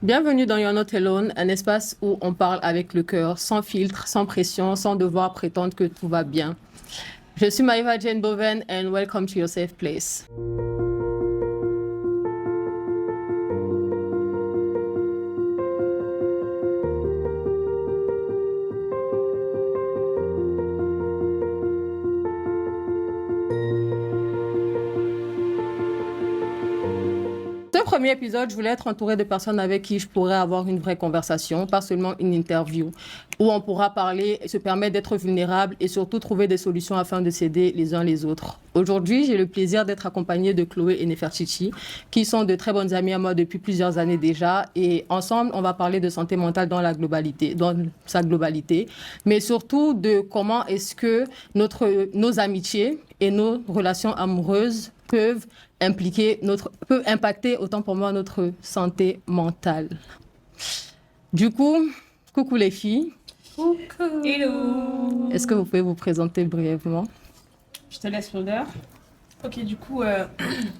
Bienvenue dans You're Not Alone, un espace où on parle avec le cœur, sans filtre, sans pression, sans devoir prétendre que tout va bien. Je suis Maïva Jane Boven and welcome to your safe place. Ce premier épisode, je voulais être entourée de personnes avec qui je pourrais avoir une vraie conversation, pas seulement une interview, où on pourra parler, se permettre d'être vulnérable et surtout trouver des solutions afin de s'aider les uns les autres. Aujourd'hui, j'ai le plaisir d'être accompagnée de Chloé et Nefertiti, qui sont de très bonnes amies à moi depuis plusieurs années déjà. Et ensemble, on va parler de santé mentale dans sa globalité, mais surtout de comment est-ce que nos amitiés et nos relations amoureuses peuvent impacter autant pour moi notre santé mentale. Du coup, coucou les filles. Coucou. Hello. Est-ce que vous pouvez vous présenter brièvement? Je te laisse l'honneur. Ok, du coup,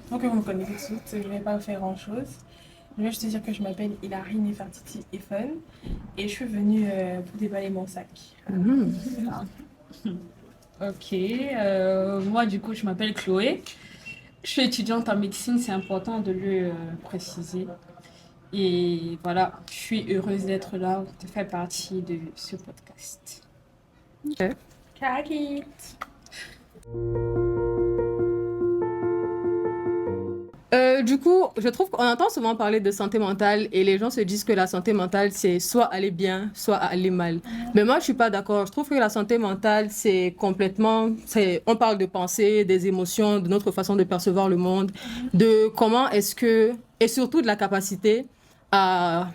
tant que vous me connaissez toutes, je ne vais pas faire grand-chose. Je vais juste te dire que je m'appelle Hilary Nefertiti Efon et je suis venue pour déballer mon sac. Voilà. Ok, moi du coup je m'appelle Chloé. Je suis étudiante en médecine, c'est important de le préciser. Et voilà, je suis heureuse d'être là, de faire partie de ce podcast. Ok. Kakit. Du coup, je trouve qu'on entend souvent parler de santé mentale et les gens se disent que la santé mentale, c'est soit aller bien, soit aller mal. Mais moi, je suis pas d'accord. Je trouve que la santé mentale, on parle de pensée, des émotions, de notre façon de percevoir le monde, de comment est-ce que, et surtout de la capacité à,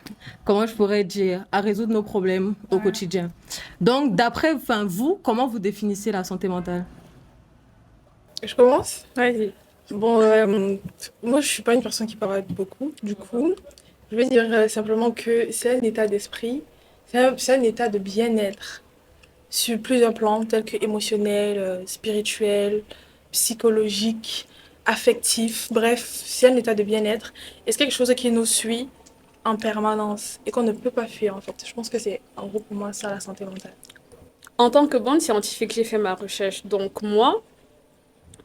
comment je pourrais dire, à résoudre nos problèmes au quotidien. Donc, vous, comment vous définissez la santé mentale? Je commence? Vas-y. Bon, moi, je suis pas une personne qui parle beaucoup. Du coup, je vais dire simplement que c'est un état d'esprit, c'est un état de bien-être sur plusieurs plans, tels que émotionnel, spirituel, psychologique, affectif. Bref, c'est un état de bien-être. Et c'est quelque chose qui nous suit en permanence et qu'on ne peut pas fuir, en fait. Je pense que c'est, en gros, pour moi, ça, la santé mentale. En tant que bonne scientifique, j'ai fait ma recherche. Donc moi,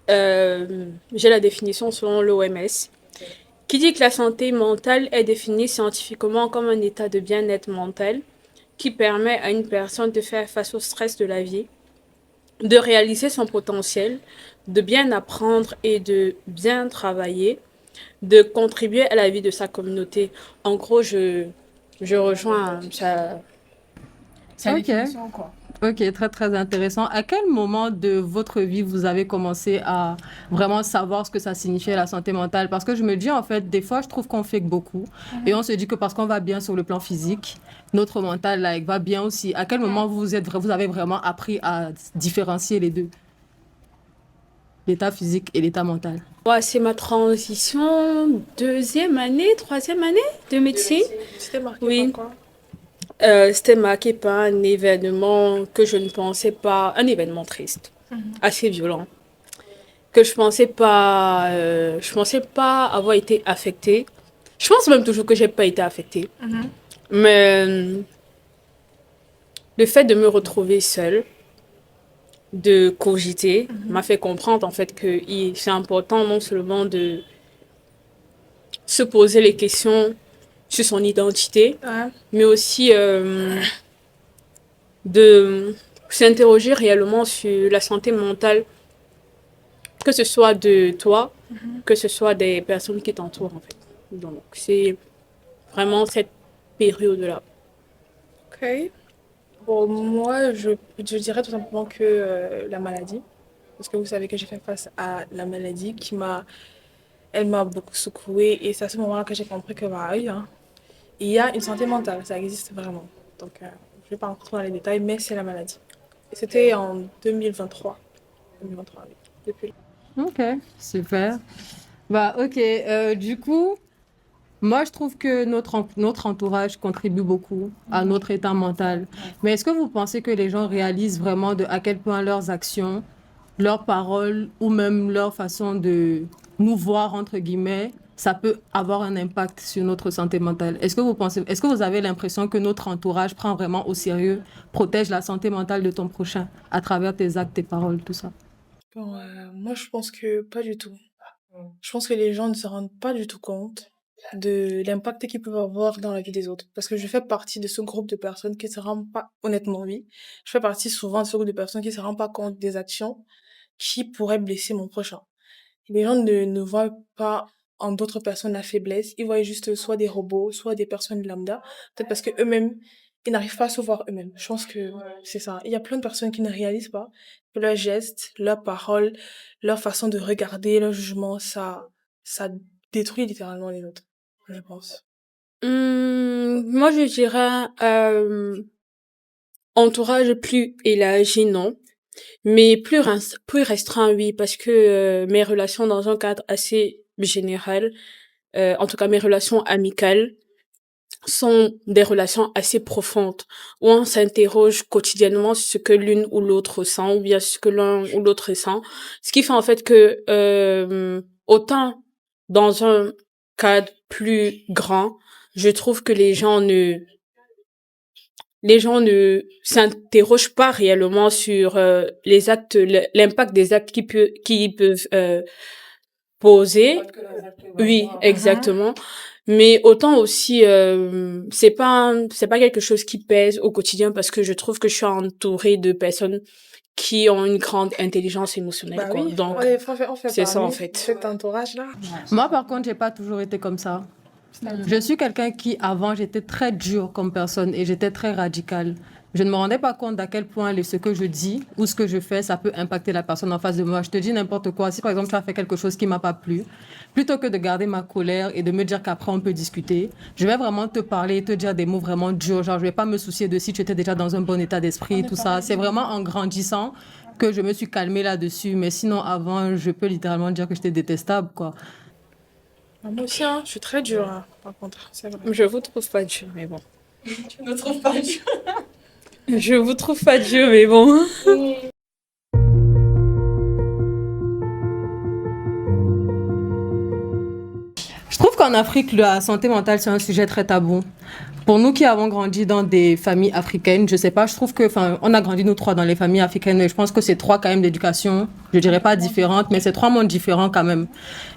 j'ai la définition selon l'OMS, qui dit que la santé mentale est définie scientifiquement comme un état de bien-être mental qui permet à une personne de faire face au stress de la vie, de réaliser son potentiel, de bien apprendre et de bien travailler, de contribuer à la vie de sa communauté. En gros, je rejoins sa Ok. définition, quoi. Ok, très très intéressant. À quel moment de votre vie vous avez commencé à vraiment savoir ce que ça signifiait la santé mentale? Parce que je me dis en fait, des fois je trouve qu'on fait beaucoup et on se dit que parce qu'on va bien sur le plan physique, notre mental va bien aussi. À quel moment vous avez vraiment appris à différencier les deux, l'état physique et l'état mental? Ouais, c'est ma transition deuxième année, troisième année de médecine. C'était marqué Oui. par quoi? C'était marqué par un événement que je ne pensais pas, un événement triste, assez violent, que je pensais pas avoir été affectée. Je pense même toujours que j'ai pas été affectée. Mais le fait de me retrouver seule, de cogiter, m'a fait comprendre en fait que c'est important non seulement de se poser les questions sur son identité, Ouais. mais aussi de s'interroger réellement sur la santé mentale, que ce soit de toi, que ce soit des personnes qui t'entourent en fait. Donc c'est vraiment cette période-là. Ok. Bon, moi, je dirais tout simplement que la maladie, parce que vous savez que j'ai fait face à la maladie elle m'a beaucoup secouée et c'est à ce moment-là que j'ai compris que bah, oui, hein, il y a une santé mentale, ça existe vraiment. Donc, je ne vais pas rentrer dans les détails, mais c'est la maladie. Et c'était en 2023. 2023, oui. Depuis. Ok, super. Ok, du coup, moi, je trouve que notre entourage contribue beaucoup à notre état mental. Mais est-ce que vous pensez que les gens réalisent vraiment à quel point leurs actions, leurs paroles ou même leur façon de nous voir, entre guillemets, ça peut avoir un impact sur notre santé mentale. Est-ce que vous avez l'impression que notre entourage prend vraiment au sérieux, protège la santé mentale de ton prochain à travers tes actes, tes paroles, tout ça? Bon, moi, je pense que pas du tout. Je pense que les gens ne se rendent pas du tout compte de l'impact qu'ils peuvent avoir dans la vie des autres. Parce que je fais partie de ce groupe de personnes qui se rendent pas, honnêtement, oui. Je fais partie souvent de ce groupe de personnes qui se rendent pas compte des actions qui pourraient blesser mon prochain. Les gens ne voient pas en d'autres personnes la faiblesse. Ils voient juste soit des robots, soit des personnes lambda. Peut-être parce que eux-mêmes, ils n'arrivent pas à se voir eux-mêmes. Je pense que c'est ça. Il y a plein de personnes qui ne réalisent pas que leurs gestes, leurs paroles, leur façon de regarder, leur jugement, ça détruit littéralement les autres, je pense. Moi, je dirais entourage plus élargi, non. Mais plus restreint, oui, parce que mes relations dans un cadre assez général, en tout cas mes relations amicales, sont des relations assez profondes, où on s'interroge quotidiennement sur ce que l'une ou l'autre ressent, ou bien ce que l'un ou l'autre ressent. Ce qui fait en fait que, autant dans un cadre plus grand, je trouve que les gens ne s'interrogent pas réellement sur les actes, l'impact des actes qui peuvent poser. Oui, exactement. Mais autant aussi, c'est pas quelque chose qui pèse au quotidien parce que je trouve que je suis entourée de personnes qui ont une grande intelligence émotionnelle, Bah quoi. oui, Donc, on fait c'est ça, en parmi fait. cet entourage-là. Moi, par contre, j'ai pas toujours été comme ça. Je suis quelqu'un qui, avant, j'étais très dure comme personne et j'étais très radicale. Je ne me rendais pas compte d'à quel point ce que je dis ou ce que je fais, ça peut impacter la personne en face de moi. Je te dis n'importe quoi. Si par exemple tu as fait quelque chose qui m'a pas plu, plutôt que de garder ma colère et de me dire qu'après on peut discuter, je vais vraiment te parler et te dire des mots vraiment durs. Genre, je vais pas me soucier de si tu étais déjà dans un bon état d'esprit et tout ça. C'est vraiment en grandissant que je me suis calmée là-dessus. Mais sinon, avant, je peux littéralement dire que j'étais détestable, quoi. Ah, moi aussi, hein, je suis très dure, hein, par contre, c'est vrai. Je vous trouve pas dur, mais bon. Tu ne trouves pas dur? Je vous trouve pas dur, mais bon. Je trouve qu'en Afrique, la santé mentale, c'est un sujet très tabou. Pour nous qui avons grandi dans des familles africaines, je sais pas, je trouve que, enfin, on a grandi nous trois dans les familles africaines, et je pense que c'est trois quand même d'éducation, je dirais pas différentes, mais c'est trois mondes différents quand même.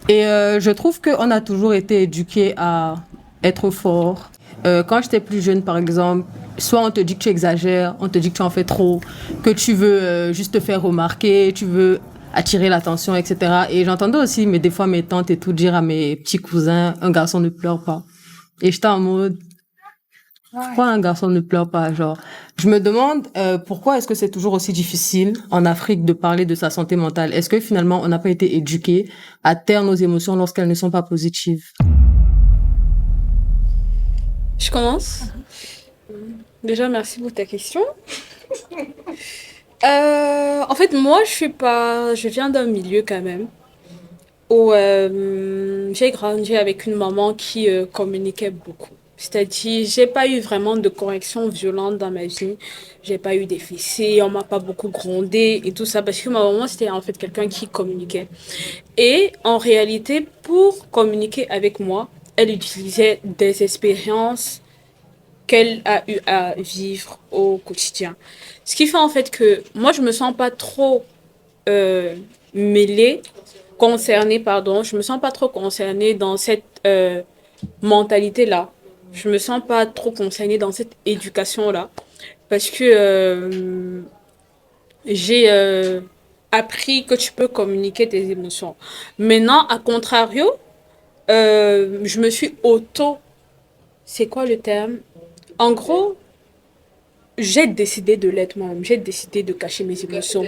Et je trouve qu'on a toujours été éduqués à être fort. Quand j'étais plus jeune, par exemple, soit on te dit que tu exagères, on te dit que tu en fais trop, que tu veux juste te faire remarquer, tu veux attirer l'attention, etc. Et j'entendais aussi, mais des fois, mes tantes et tout dire à mes petits cousins, un garçon ne pleure pas. Et j'étais en mode, pourquoi un garçon ne pleure pas, genre? Je me demande pourquoi est-ce que c'est toujours aussi difficile en Afrique de parler de sa santé mentale? Est-ce que finalement on n'a pas été éduqués à taire nos émotions lorsqu'elles ne sont pas positives? Je commence. Déjà, merci pour ta question. En fait, moi, je viens d'un milieu quand même où j'ai grandi avec une maman qui communiquait beaucoup. C'est-à-dire, j'ai pas eu vraiment de correction violente dans ma vie. J'ai pas eu des fessées, on m'a pas beaucoup grondé et tout ça parce que ma maman, c'était en fait quelqu'un qui communiquait. Et en réalité, pour communiquer avec moi, elle utilisait des expériences qu'elle a eu à vivre au quotidien. Ce qui fait en fait que moi, je me sens pas trop euh, mêlée, concernée, pardon, je me sens pas trop concernée dans cette mentalité-là. Je me sens pas trop concernée dans cette éducation-là parce que j'ai appris que tu peux communiquer tes émotions. Maintenant, à contrario, je me suis c'est quoi le terme? En gros, j'ai décidé de l'être moi-même. J'ai décidé de cacher mes émotions.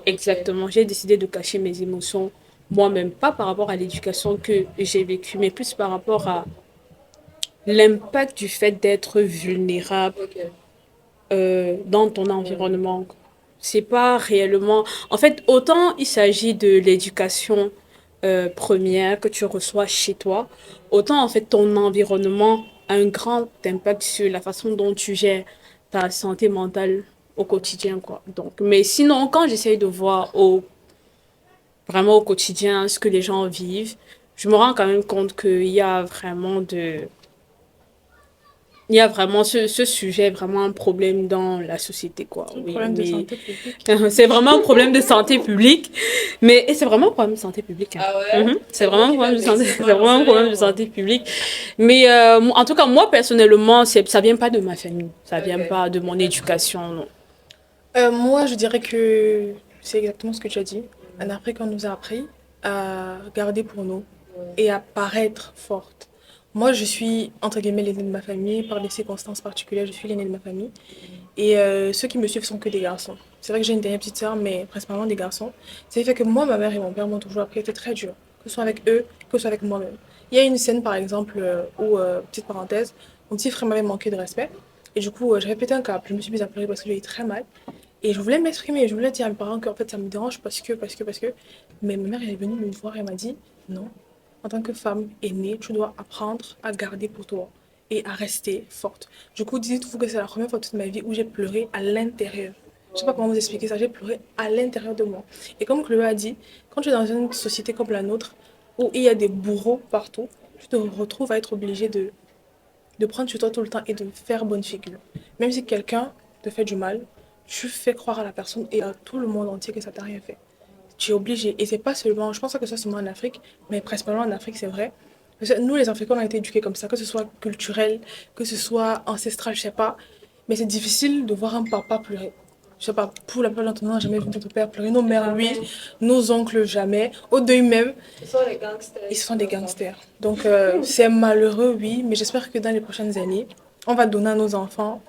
Exactement. J'ai décidé de cacher mes émotions moi-même. Pas par rapport à l'éducation que j'ai vécue, mais plus par rapport à l'impact du fait d'être vulnérable dans ton environnement. C'est pas réellement. En fait, autant il s'agit de l'éducation première que tu reçois chez toi, autant en fait ton environnement a un grand impact sur la façon dont tu gères ta santé mentale au quotidien, quoi. Donc, mais sinon, quand j'essaye de voir vraiment au quotidien ce que les gens vivent, je me rends quand même compte qu'il y a il y a vraiment ce sujet, vraiment un problème dans la société, quoi. Un Oui, problème de mais santé publique. c'est vraiment un problème de santé publique, mais et c'est vraiment un problème de santé publique. Hein. Ah ouais? C'est vraiment un problème de santé, C'est c'est vraiment un problème de santé publique. Mais en tout cas, moi personnellement, ça vient pas de ma famille, ça vient Ok. pas de mon éducation, non. Moi, je dirais que c'est exactement ce que tu as dit. En Afrique, on nous a appris à garder pour nous et à paraître forte. Moi, je suis, entre guillemets, l'aînée de ma famille. Par des circonstances particulières, je suis l'aînée de ma famille. Et ceux qui me suivent sont que des garçons. C'est vrai que j'ai une dernière petite sœur, mais principalement des garçons. Ça fait que moi, ma mère et mon père m'ont toujours appris à être très dur, que ce soit avec eux, que ce soit avec moi-même. Il y a une scène, par exemple, où, petite parenthèse, mon petit frère m'avait manqué de respect. Et du coup, j'ai répété un câble. Je me suis mise à pleurer parce que j'ai eu très mal. Et je voulais m'exprimer, je voulais dire à mes parents qu'en fait ça me dérange parce que. Mais ma mère elle est venue me voir et elle m'a dit non, en tant que femme aînée, tu dois apprendre à garder pour toi et à rester forte. Du coup, dites-vous que c'est la première fois de toute ma vie où j'ai pleuré à l'intérieur. Je sais pas comment vous expliquer ça, j'ai pleuré à l'intérieur de moi. Et comme Chloé a dit, quand tu es dans une société comme la nôtre, où il y a des bourreaux partout, tu te retrouves à être obligé de prendre sur toi tout le temps et de faire bonne figure. Même si quelqu'un te fait du mal, tu fais croire à la personne et à tout le monde entier que ça t'a rien fait. Tu es obligé. Et c'est pas seulement, je pense pas que ça seulement en Afrique, mais principalement en Afrique, c'est vrai. Parce que nous, les Africains, on a été éduqués comme ça, que ce soit culturel, que ce soit ancestral, je sais pas. Mais c'est difficile de voir un papa pleurer. Je sais pas, pour la plupart d'entre nous, on n'a jamais vu notre père pleurer. Nos mères, oui. Nos oncles, jamais. Au deuil même, Ce sont les gangsters. ils sont des gangsters. Donc, c'est malheureux, oui, mais j'espère que dans les prochaines années, on va donner à nos enfants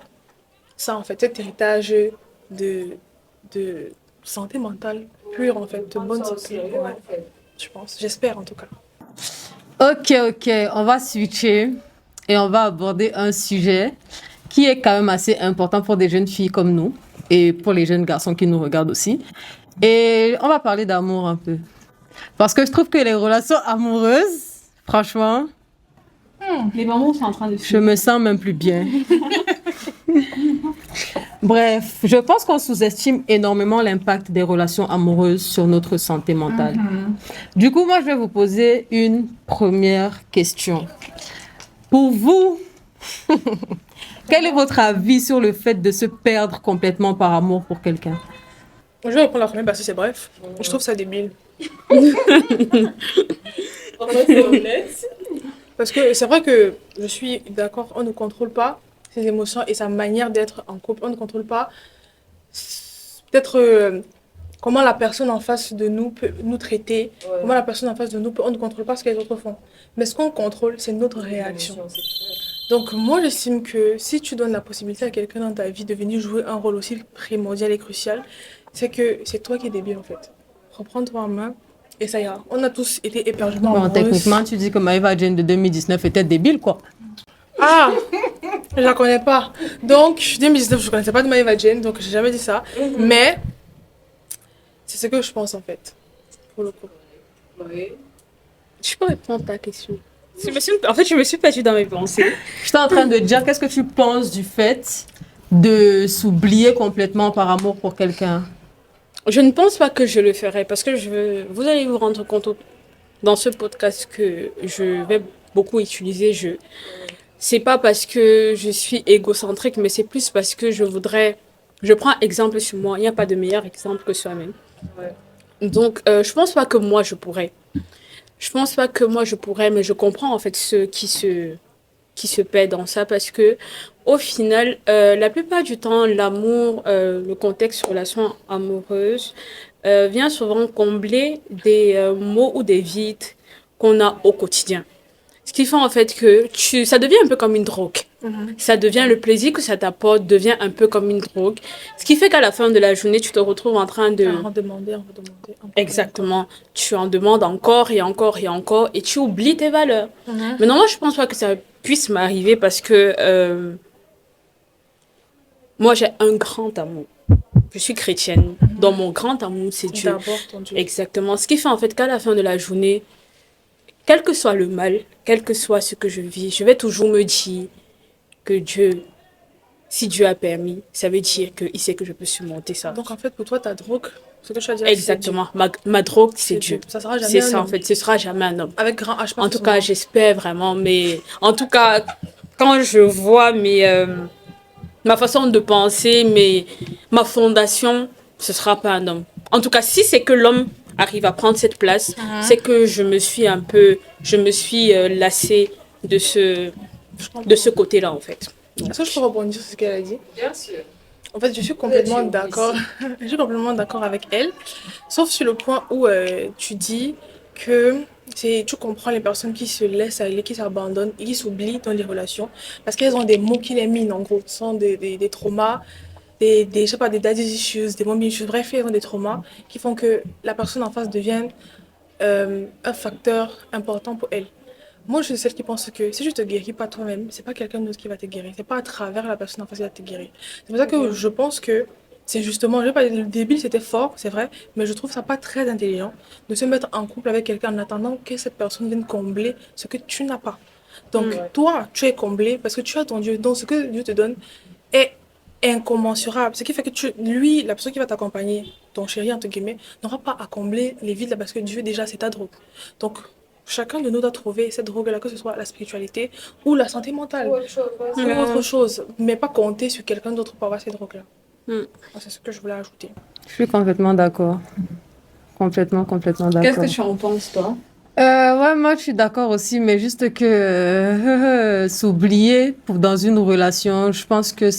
ça, en fait, cet héritage de, de santé mentale pure, en fait, de bonne santé. Ouais, je pense. J'espère, en tout cas. Ok, on va switcher et on va aborder un sujet qui est quand même assez important pour des jeunes filles comme nous et pour les jeunes garçons qui nous regardent aussi. Et on va parler d'amour un peu. Parce que je trouve que les relations amoureuses, franchement, Les mamans sont en train de je me sens même plus bien. Bref, je pense qu'on sous-estime énormément l'impact des relations amoureuses sur notre santé mentale. Du coup, moi, je vais vous poser une première question. Pour vous, quel est votre avis sur le fait de se perdre complètement par amour pour quelqu'un? Je vais reprendre la première parce que c'est bref. Je trouve ça débile. Parce que c'est vrai que je suis d'accord, on ne contrôle pas ses émotions et sa manière d'être en couple. On ne contrôle pas peut-être comment la personne en face de nous peut nous traiter, comment la personne en face de nous peut... On ne contrôle pas ce que les autres font. Mais ce qu'on contrôle, c'est notre réaction. Donc moi, j'estime que si tu donnes la possibilité à quelqu'un dans ta vie de venir jouer un rôle aussi primordial et crucial, c'est que c'est toi qui es débile en fait. Reprends-toi en main et ça ira. On a tous été éperdument Bon, amoureuses. techniquement, tu dis que Maëva Jane de 2019 était débile, quoi. Ah, je la connais pas. Donc, 2019, je connaissais pas de Maëva Jane, donc j'ai jamais dit ça. Mais c'est ce que je pense en fait, pour le coup. Oui. Je peux répondre à ta question. En fait, je me suis perdue dans mes pensées. Je suis en train de dire, qu'est-ce que tu penses du fait de s'oublier complètement par amour pour quelqu'un? Je ne pense pas que je le ferai parce que vous allez vous rendre compte dans ce podcast que je vais beaucoup utiliser je. C'est pas parce que je suis égocentrique, mais c'est plus parce que je prends exemple sur moi. Il n'y a pas de meilleur exemple que soi-même. Ouais. Donc, je pense pas que moi je pourrais. Je pense pas que moi je pourrais, mais je comprends en fait ceux qui se paient dans ça parce que au final, la plupart du temps, l'amour, le contexte relation amoureuse vient souvent combler des maux ou des vides qu'on a au quotidien. Ce qui fait en fait que ça devient un peu comme une drogue. Ça devient le plaisir que ça t'apporte, devient un peu comme une drogue. Ce qui fait qu'à la fin de la journée, tu te retrouves en train de... En redemander, encore. Exactement. Tu en demandes encore et encore et encore et tu oublies tes valeurs. Maintenant, moi, je pense pas que ça puisse m'arriver parce que moi, j'ai un grand amour. Je suis chrétienne. Dans mon grand amour, c'est Dieu. D'abord ton Dieu. Exactement. Ce qui fait en fait qu'à la fin de la journée, quel que soit le mal, quel que soit ce que je vis, je vais toujours me dire que Dieu, si Dieu a permis, ça veut dire qu'il sait que je peux surmonter ça. Donc en fait, pour toi, ta drogue, Ce que tu as dit, Exactement. Ma drogue, c'est Dieu. Ça sera jamais C'est un ça, en homme. fait. Ce sera jamais un homme. Avec grand H, pas En tout forcément. cas, j'espère vraiment. Mais en tout cas, quand je vois ma façon de penser, ma fondation, ce sera pas un homme. En tout cas, si c'est que l'homme arrive à prendre cette place, c'est que je me suis lassée de Je comprends. ce côté-là, en fait. Est-ce que je peux rebondir sur ce qu'elle a dit? Bien sûr. En fait, je suis complètement Dieu, d'accord. Je suis complètement d'accord avec elle. Sauf sur le point où tu dis que tu comprends les personnes qui se laissent aller, qui s'abandonnent et qui s'oublient dans les relations parce qu'elles ont des mots qui les minent, en gros. Ce sont des traumas, je sais pas, des daddy issues, des mommy issues. Bref, elles ont des traumas qui font que la personne en face devienne un facteur important pour elle. Moi, je suis celle qui pense que si tu te guéris pas toi-même, c'est pas quelqu'un d'autre qui va te guérir. C'est pas à travers la personne en face qui va te guérir. C'est pour ça que je pense que c'est justement, je vais pas dire le débile, c'était fort, c'est vrai, mais je trouve ça pas très intelligent de se mettre en couple avec quelqu'un en attendant que cette personne vienne combler ce que tu n'as pas. Donc, toi, tu es comblé parce que tu as ton Dieu. Donc, ce que Dieu te donne est incommensurable. Ce qui fait que lui, la personne qui va t'accompagner, ton chéri, entre guillemets, n'aura pas à combler les vides là parce que Dieu, déjà, c'est ta drogue. Donc, chacun de nous doit trouver cette drogue-là, que ce soit la spiritualité ou la santé mentale Ou autre chose, ouais. ou autre chose, mais pas compter sur quelqu'un d'autre pour avoir cette drogue-là. C'est ce que je voulais ajouter. Je suis complètement d'accord. Complètement d'accord. Qu'est-ce que tu en penses, toi? Ouais, moi je suis d'accord aussi, mais juste que s'oublier dans une relation, je pense que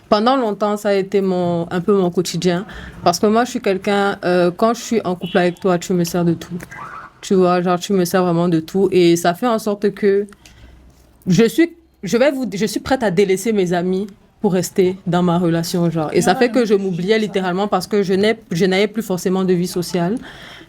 pendant longtemps ça a été un peu mon quotidien, parce que moi je suis quelqu'un, quand je suis en couple avec toi, tu me sers de tout, tu vois, genre tu me sers vraiment de tout, et ça fait en sorte que je suis prête à délaisser mes amis pour rester dans ma relation, genre, et ça fait que je m'oubliais littéralement parce que je n'avais plus forcément de vie sociale.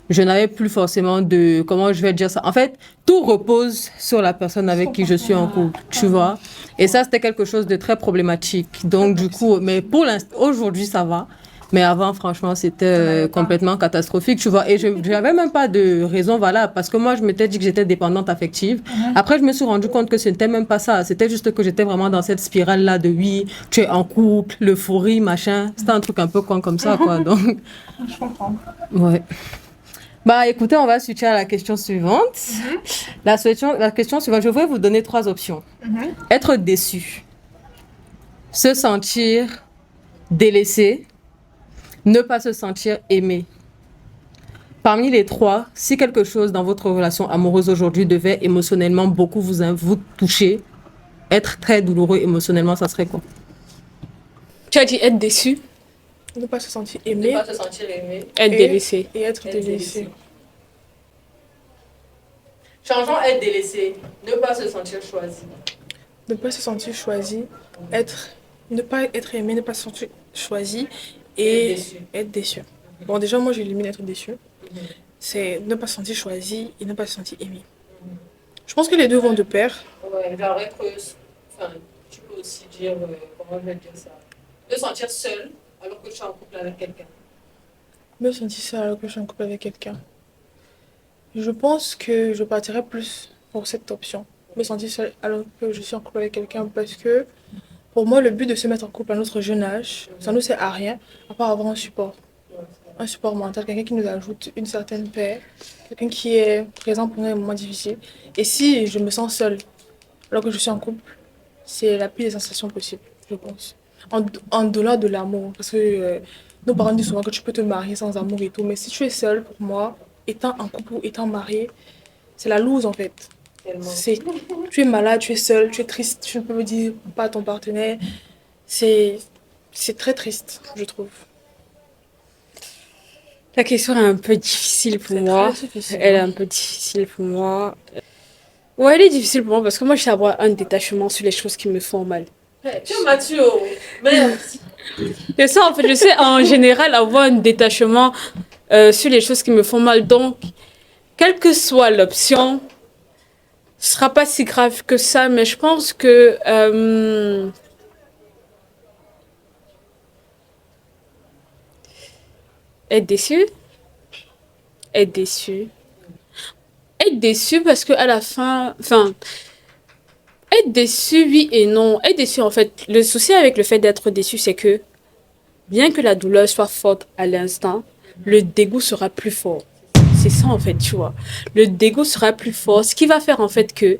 Je n'avais plus forcément comment je vais dire ça. En fait, tout repose sur la personne avec qui je suis en couple, tu vois. Et ça, c'était quelque chose de très problématique. Donc, du coup, mais pour l'instant, aujourd'hui, ça va. Mais avant, franchement, c'était complètement catastrophique, tu vois. Et je n'avais même pas de raison valable parce que moi, je m'étais dit que j'étais dépendante affective. Après, je me suis rendu compte que ce n'était même pas ça. C'était juste que j'étais vraiment dans cette spirale-là de oui, tu es en couple, l'euphorie, machin. C'était un truc un peu con comme ça, quoi. Donc, Je comprends. ouais. Bah, écoutez, on va switcher à la question suivante. La question suivante, je vais vous donner 3 options. Être déçu, se sentir délaissé, ne pas se sentir aimé. Parmi les 3, si quelque chose dans votre relation amoureuse aujourd'hui devait émotionnellement beaucoup vous toucher, être très douloureux émotionnellement, ça serait quoi? Tu as dit être déçu, Ne pas se sentir Ne aimé pas se sentir aimé. être délaissé. et être Être délaissé. Changeons être délaissé. Ne pas se sentir choisi. Ne pas se sentir choisi, ne pas être aimé, ne pas se sentir choisi et Déçu. être déçu. Bon, déjà, moi, j'élimine être déçu. C'est ne pas se sentir choisi et ne pas se sentir aimé. Je pense que les deux vont de pair. Ouais, genre être. Enfin, tu peux aussi dire. Comment je vais dire ça? Te sentir seul alors que tu es en couple avec quelqu'un. Me sentir seule alors que je suis en couple avec quelqu'un. Je pense que je partirais plus pour cette option. Me sentir seule alors que je suis en couple avec quelqu'un parce que pour moi, le but de se mettre en couple à notre jeune âge, ça ne nous sert à rien à part avoir un support. Un support mental, quelqu'un qui nous ajoute une certaine paix, quelqu'un qui est présent pour nous dans les moments difficiles. Et si je me sens seule alors que je suis en couple, c'est la pire des sensations possibles, je pense. En delà de l'amour, parce que nos parents disent souvent que tu peux te marier sans amour et tout, mais si tu es seule, pour moi, étant en couple ou étant mariée, c'est la loose en fait. Tellement. Tu es malade, tu es seule, tu es triste, tu ne peux dire pas à ton partenaire. C'est très triste, je trouve. La question est un peu difficile pour C'est moi. très difficile. Elle est un peu difficile pour moi. Ouais, elle est difficile pour moi parce que moi, je sais avoir un détachement sur les choses qui me font mal. Tu es mature. Merde. Et ça, en fait, je sais en général avoir un détachement sur les choses qui me font mal. Donc, quelle que soit l'option, ce sera pas si grave que ça. Mais je pense que être déçu, être déçu, être déçu parce que à la fin, enfin, être déçu, oui et non. Être déçu, en fait, le souci avec le fait d'être déçu, c'est que bien que la douleur soit forte à l'instant, le dégoût sera plus fort. C'est ça, en fait, tu vois. Le dégoût sera plus fort, ce qui va faire, en fait, que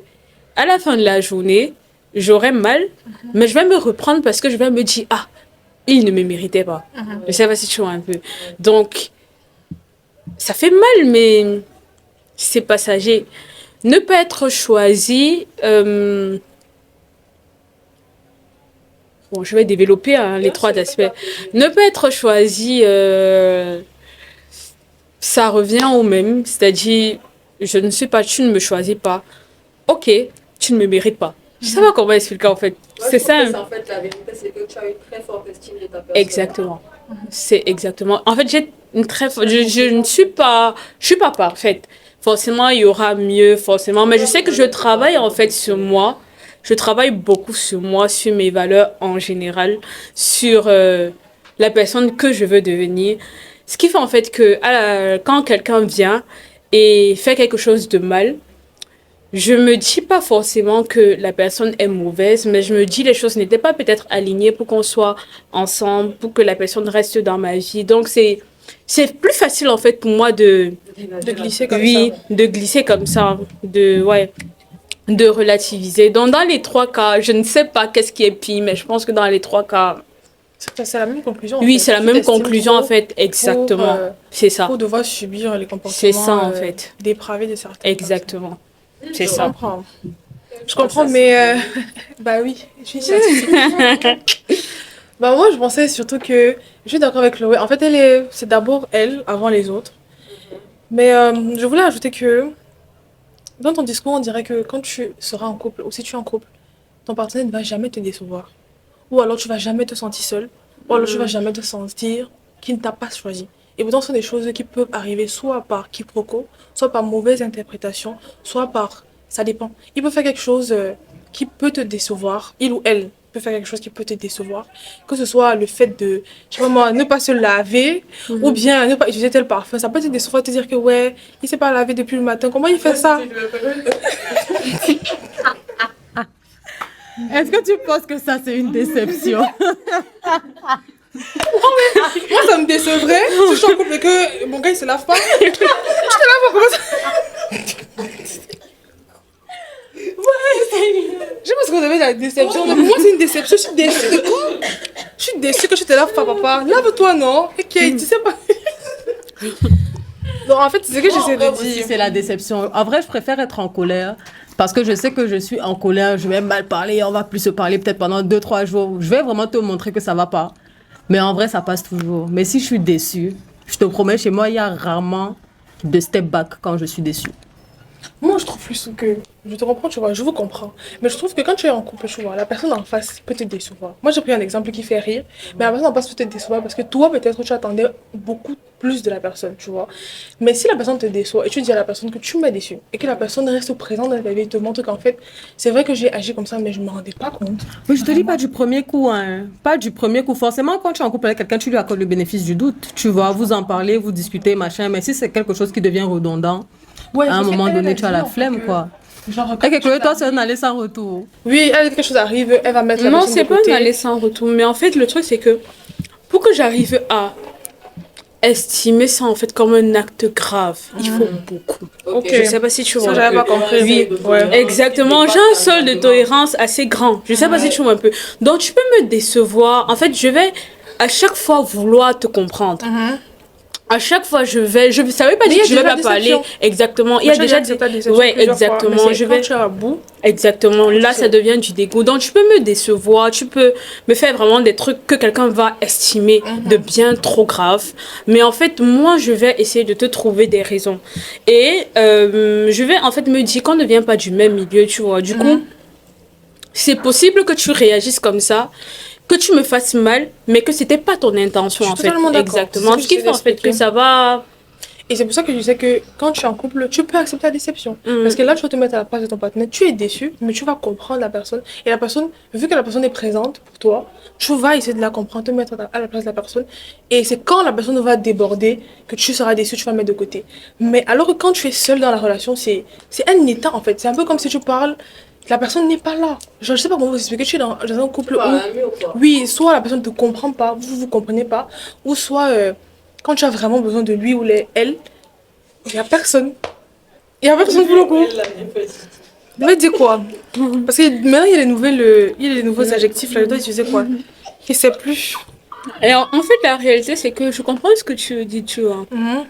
à la fin de la journée, j'aurai mal, mais je vais me reprendre parce que je vais me dire, ah, il ne me méritait pas. Je sais pas si tu vois un peu. Donc, ça fait mal, mais c'est passager. Ne pas être choisi, bon, je vais développer les trois aspects. Ne pas être choisi, ça revient au même, c'est-à-dire, je ne suis pas, tu ne me choisis pas. Ok, tu ne me mérites pas. Je sais pas comment expliquer en fait. C'est ça. En fait, la vérité, c'est que tu as une très forte estime de ta personne. Exactement. C'est exactement. En fait, j'ai une très forte. Je ne suis pas. Je suis pas parfaite. Forcément, il y aura mieux, forcément. Mais je sais que je travaille en fait sur moi. Je travaille beaucoup sur moi, sur mes valeurs en général, sur la personne que je veux devenir. Ce qui fait en fait que quand quelqu'un vient et fait quelque chose de mal, je me dis pas forcément que la personne est mauvaise, mais je me dis les choses n'étaient pas peut-être alignées pour qu'on soit ensemble, pour que la personne reste dans ma vie. Donc c'est plus facile en fait pour moi de glisser comme oui, ça. de glisser comme ça, de relativiser. Donc dans les trois cas, je ne sais pas qu'est-ce qui est pire, mais je pense que dans les trois cas, C'est la même conclusion. oui, en fait. c'est la Tu même t'estimes conclusion en trop fait, exactement. Pour, C'est ça. pour devoir subir les comportements C'est ça en fait. dépravés de certaines Exactement. C'est personnes. ça. comprends. Je comprends, mais bah oui, je suis scientifique. Bah moi, je pensais surtout que je suis d'accord avec Chloé. En fait, c'est d'abord elle avant les autres. Mais je voulais ajouter que dans ton discours, on dirait que quand tu seras en couple ou si tu es en couple, ton partenaire ne va jamais te décevoir. Ou alors tu vas jamais te sentir seul. Ou alors tu vas jamais te sentir qu'il ne t'a pas choisi. Et pourtant, ce sont des choses qui peuvent arriver soit par quiproquo, soit par mauvaise interprétation, soit par... Ça dépend. Il peut faire quelque chose qui peut te décevoir. Il ou elle peut faire quelque chose qui peut te décevoir. Que ce soit le fait de, je sais pas moi, ne pas se laver ou bien ne pas utiliser tel parfum. Ça peut te décevoir, te dire que ouais, il s'est pas lavé depuis le matin. Comment il fait ça? Est-ce que tu penses que ça, c'est une déception? Moi, ça me décevrait si je suis en couple et que mon gars il se lave pas. Je te lave pas, comment ça? Je pense qu'on avait la déception. Mais pour moi, c'est une déception. Je suis déçue de quoi? Je suis déçue que tu te laves pas, papa. Lave-toi, non? Ok, tu sais pas. Donc, en fait, c'est ce que j'essaie de Si dire. c'est la déception. En vrai, je préfère être en colère parce que je sais que je suis en colère, je vais mal parler, on va plus se parler peut-être pendant 2-3 jours. Je vais vraiment te montrer que ça va pas. Mais en vrai, ça passe toujours. Mais si je suis déçue, je te promets, chez moi, il y a rarement de step back quand je suis déçue. Moi, je trouve plus que... Je te comprends, tu vois, je vous comprends. Mais je trouve que quand tu es en couple, tu vois, la personne en face peut te décevoir. Moi, j'ai pris un exemple qui fait rire, mais la personne en face peut te décevoir parce que toi, peut-être, tu attendais beaucoup plus de la personne, tu vois. Mais si la personne te déçoit et tu dis à la personne que tu m'as déçu et que la personne reste présente dans ta vie et te montre qu'en fait, c'est vrai que j'ai agi comme ça, mais je ne me rendais pas compte. Mais je te dis pas du premier coup, hein. Pas du premier coup. Forcément, quand tu es en couple avec quelqu'un, tu lui accordes le bénéfice du doute. Tu vois, vous en parlez, vous discutez, machin. Mais si c'est quelque chose qui devient redondant, Ouais, à un parce moment qu'elle, donné, elle tu as dit, la en fait, flemme, que- quoi. Genre, Et quand que tu toi, l'as- c'est un aller sans retour. Oui, elle, quelque chose arrive, elle va mettre la Non, personne c'est de pas côté. un aller sans retour. Mais en fait, le truc, c'est que pour que j'arrive à estimer ça en fait comme un acte grave, il faut beaucoup. Ok. Je sais pas si tu vois. Ça, j'avais un pas peu. compris. Oui, Ouais. exactement. J'ai un sol de tolérance assez grand. Je sais pas si tu vois un peu. Donc tu peux me décevoir. En fait, je vais à chaque fois vouloir te comprendre. À chaque fois, ça veut pas Mais dire il y que a je vais déjà pas parler. déception. Exactement. Il y Mais a tu as déjà dit ta déception ouais, plusieurs fois, exactement. mais c'est Je quand vais tu es à bout. exactement. Là, Tu ça sais. devient du dégoût. Donc, tu peux me décevoir, tu peux me faire vraiment des trucs que quelqu'un va estimer de bien trop graves. Mais en fait, moi, je vais essayer de te trouver des raisons. Et je vais en fait me dire qu'on ne vient pas du même milieu, tu vois. Du coup, c'est possible que tu réagisses comme ça, que tu me fasses mal, mais que c'était pas ton intention Je suis en fait. totalement d'accord. Exactement. C'est Ce ce qui que fait en fait j'expliquais. que ça va. Et c'est pour ça que je disais que quand tu es en couple, tu peux accepter la déception. Mhm. Parce que là, tu vas te mettre à la place de ton partenaire. Tu es déçu, mais tu vas comprendre la personne. Et la personne, vu que la personne est présente pour toi, tu vas essayer de la comprendre, te mettre à la place de la personne. Et c'est quand la personne va déborder que tu seras déçu, tu vas mettre de côté. Mais alors que quand tu es seul dans la relation, c'est un état en fait. C'est un peu comme si tu parles, la personne n'est pas là. Genre, je sais pas comment vous expliquer, tu es dans un couple où, oui, soit la personne ne te comprend pas, vous ne vous comprenez pas, ou soit quand tu as vraiment besoin de lui ou elle, il n'y a personne. Il n'y a personne pour le coup. Je vais dire quoi? Parce que maintenant, il y a les nouveaux adjectifs là-dedans, tu sais quoi? Je sais plus. Et en fait, la réalité, c'est que je comprends ce que tu dis, tu vois. Mhm,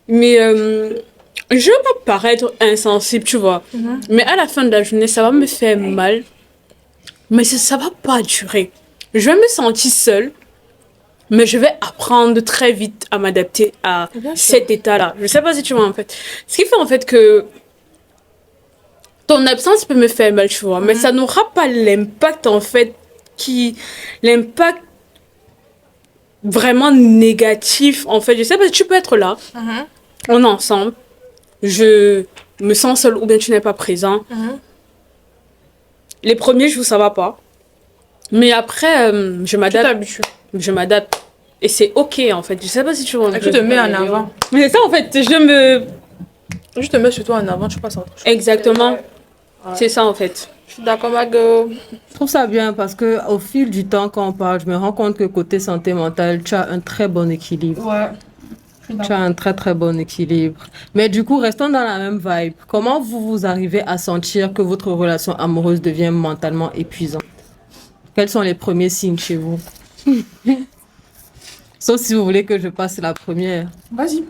Mais je veux pas paraître insensible, tu vois. mhm. Mais à la fin de la journée, ça va me faire mal. Mais ça va pas durer. Je vais me sentir seule. Mais je vais apprendre très vite à m'adapter à Bien sûr. cet état-là. Je sais pas si tu vois, en fait. Ce qui fait, en fait, que ton absence peut me faire mal, tu vois. Mais ça n'aura pas l'impact, en fait, l'impact vraiment négatif, en fait. Je sais pas si tu peux être là, Mhm, on est ensemble, je me sens seule ou bien tu n'es pas présent. mhm. Les premiers jours, ça va pas. Mais après, je Tu m'adapte. t'habitues. Je m'adapte. Et c'est ok, en fait. Je sais pas si tu vois. Et tu te mets en avant. Mais c'est ça, en fait. Je me... Je te mets surtout en avant, tu passes à autre chose. Exactement. C'est ça, en fait. Je suis d'accord, ma gueule. Je trouve ça bien parce que au fil du temps, quand on parle, je me rends compte que côté santé mentale, tu as un très bon équilibre. Ouais. Je suis Tu d'accord. as un très très bon équilibre. Mais du coup, restons dans la même vibe. Comment vous arrivez à sentir que votre relation amoureuse devient mentalement épuisante? Quels sont les premiers signes chez vous? Sauf si vous voulez que je passe la première. Vas-y.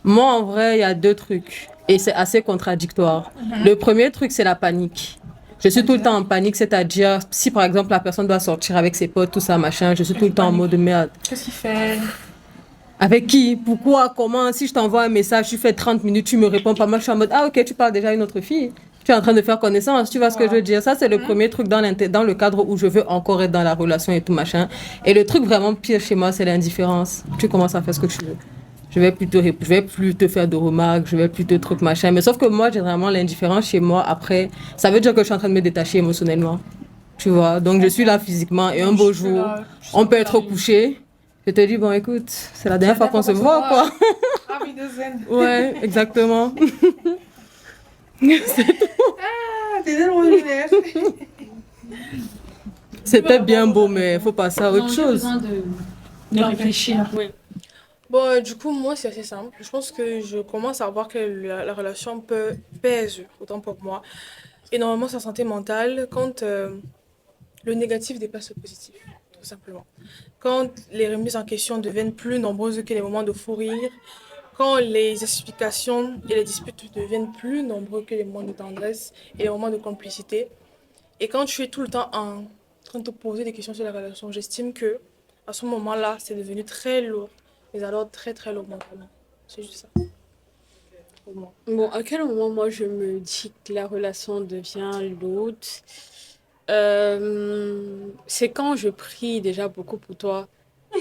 Moi, en vrai, il y a deux trucs. Et c'est assez contradictoire. Le premier truc, c'est la panique. Je suis tout le temps en panique, c'est-à-dire, si par exemple la personne doit sortir avec ses potes, tout ça, machin, je suis tout le temps en mode merde. Qu'est-ce qu'il fait? Avec qui? Pourquoi? Comment? Si je t'envoie un message, tu fais 30 minutes, tu me réponds pas mal, je suis en mode, ah ok, tu parles déjà à une autre fille. Tu es en train de faire connaissance, tu vois ce que je veux dire? Ça, c'est le premier truc dans le cadre où je veux encore être dans la relation et tout machin. Et le truc vraiment pire chez moi, c'est l'indifférence. Tu commences à faire ce que tu veux. Je vais plus te faire de remarques, je vais plus te trucs machin. Mais sauf que moi, j'ai vraiment l'indifférence chez moi. Après, ça veut dire que je suis en train de me détacher émotionnellement. Tu vois? Donc, je suis là physiquement et un beau Je suis jour, là, je suis on peut là, être au coucher. Je te dis, bon, écoute, c'est la dernière fois qu'on se voit, quoi. Ah oui, de zen. Ouais, exactement. Ah, t'es tellement lunaire. C'était bien beau, mais faut passer à Non, autre j'ai chose. besoin de réfléchir. Bon, du coup, moi, c'est assez simple. Je pense que je commence à voir que la relation pèse, autant pour moi, énormément sur la santé mentale quand le négatif dépasse le positif, tout simplement. Quand les remises en question deviennent plus nombreuses que les moments de fou rire, quand les explications et les disputes deviennent plus nombreux que les moments de tendresse et les moments de complicité, et quand tu es tout le temps en train de te poser des questions sur la relation, j'estime que à ce moment-là, c'est devenu très lourd, mais alors très très lourd mentalement. C'est juste ça. Pour moi. Bon, à quel moment, moi, je me dis que la relation devient lourde? C'est quand je prie déjà beaucoup pour toi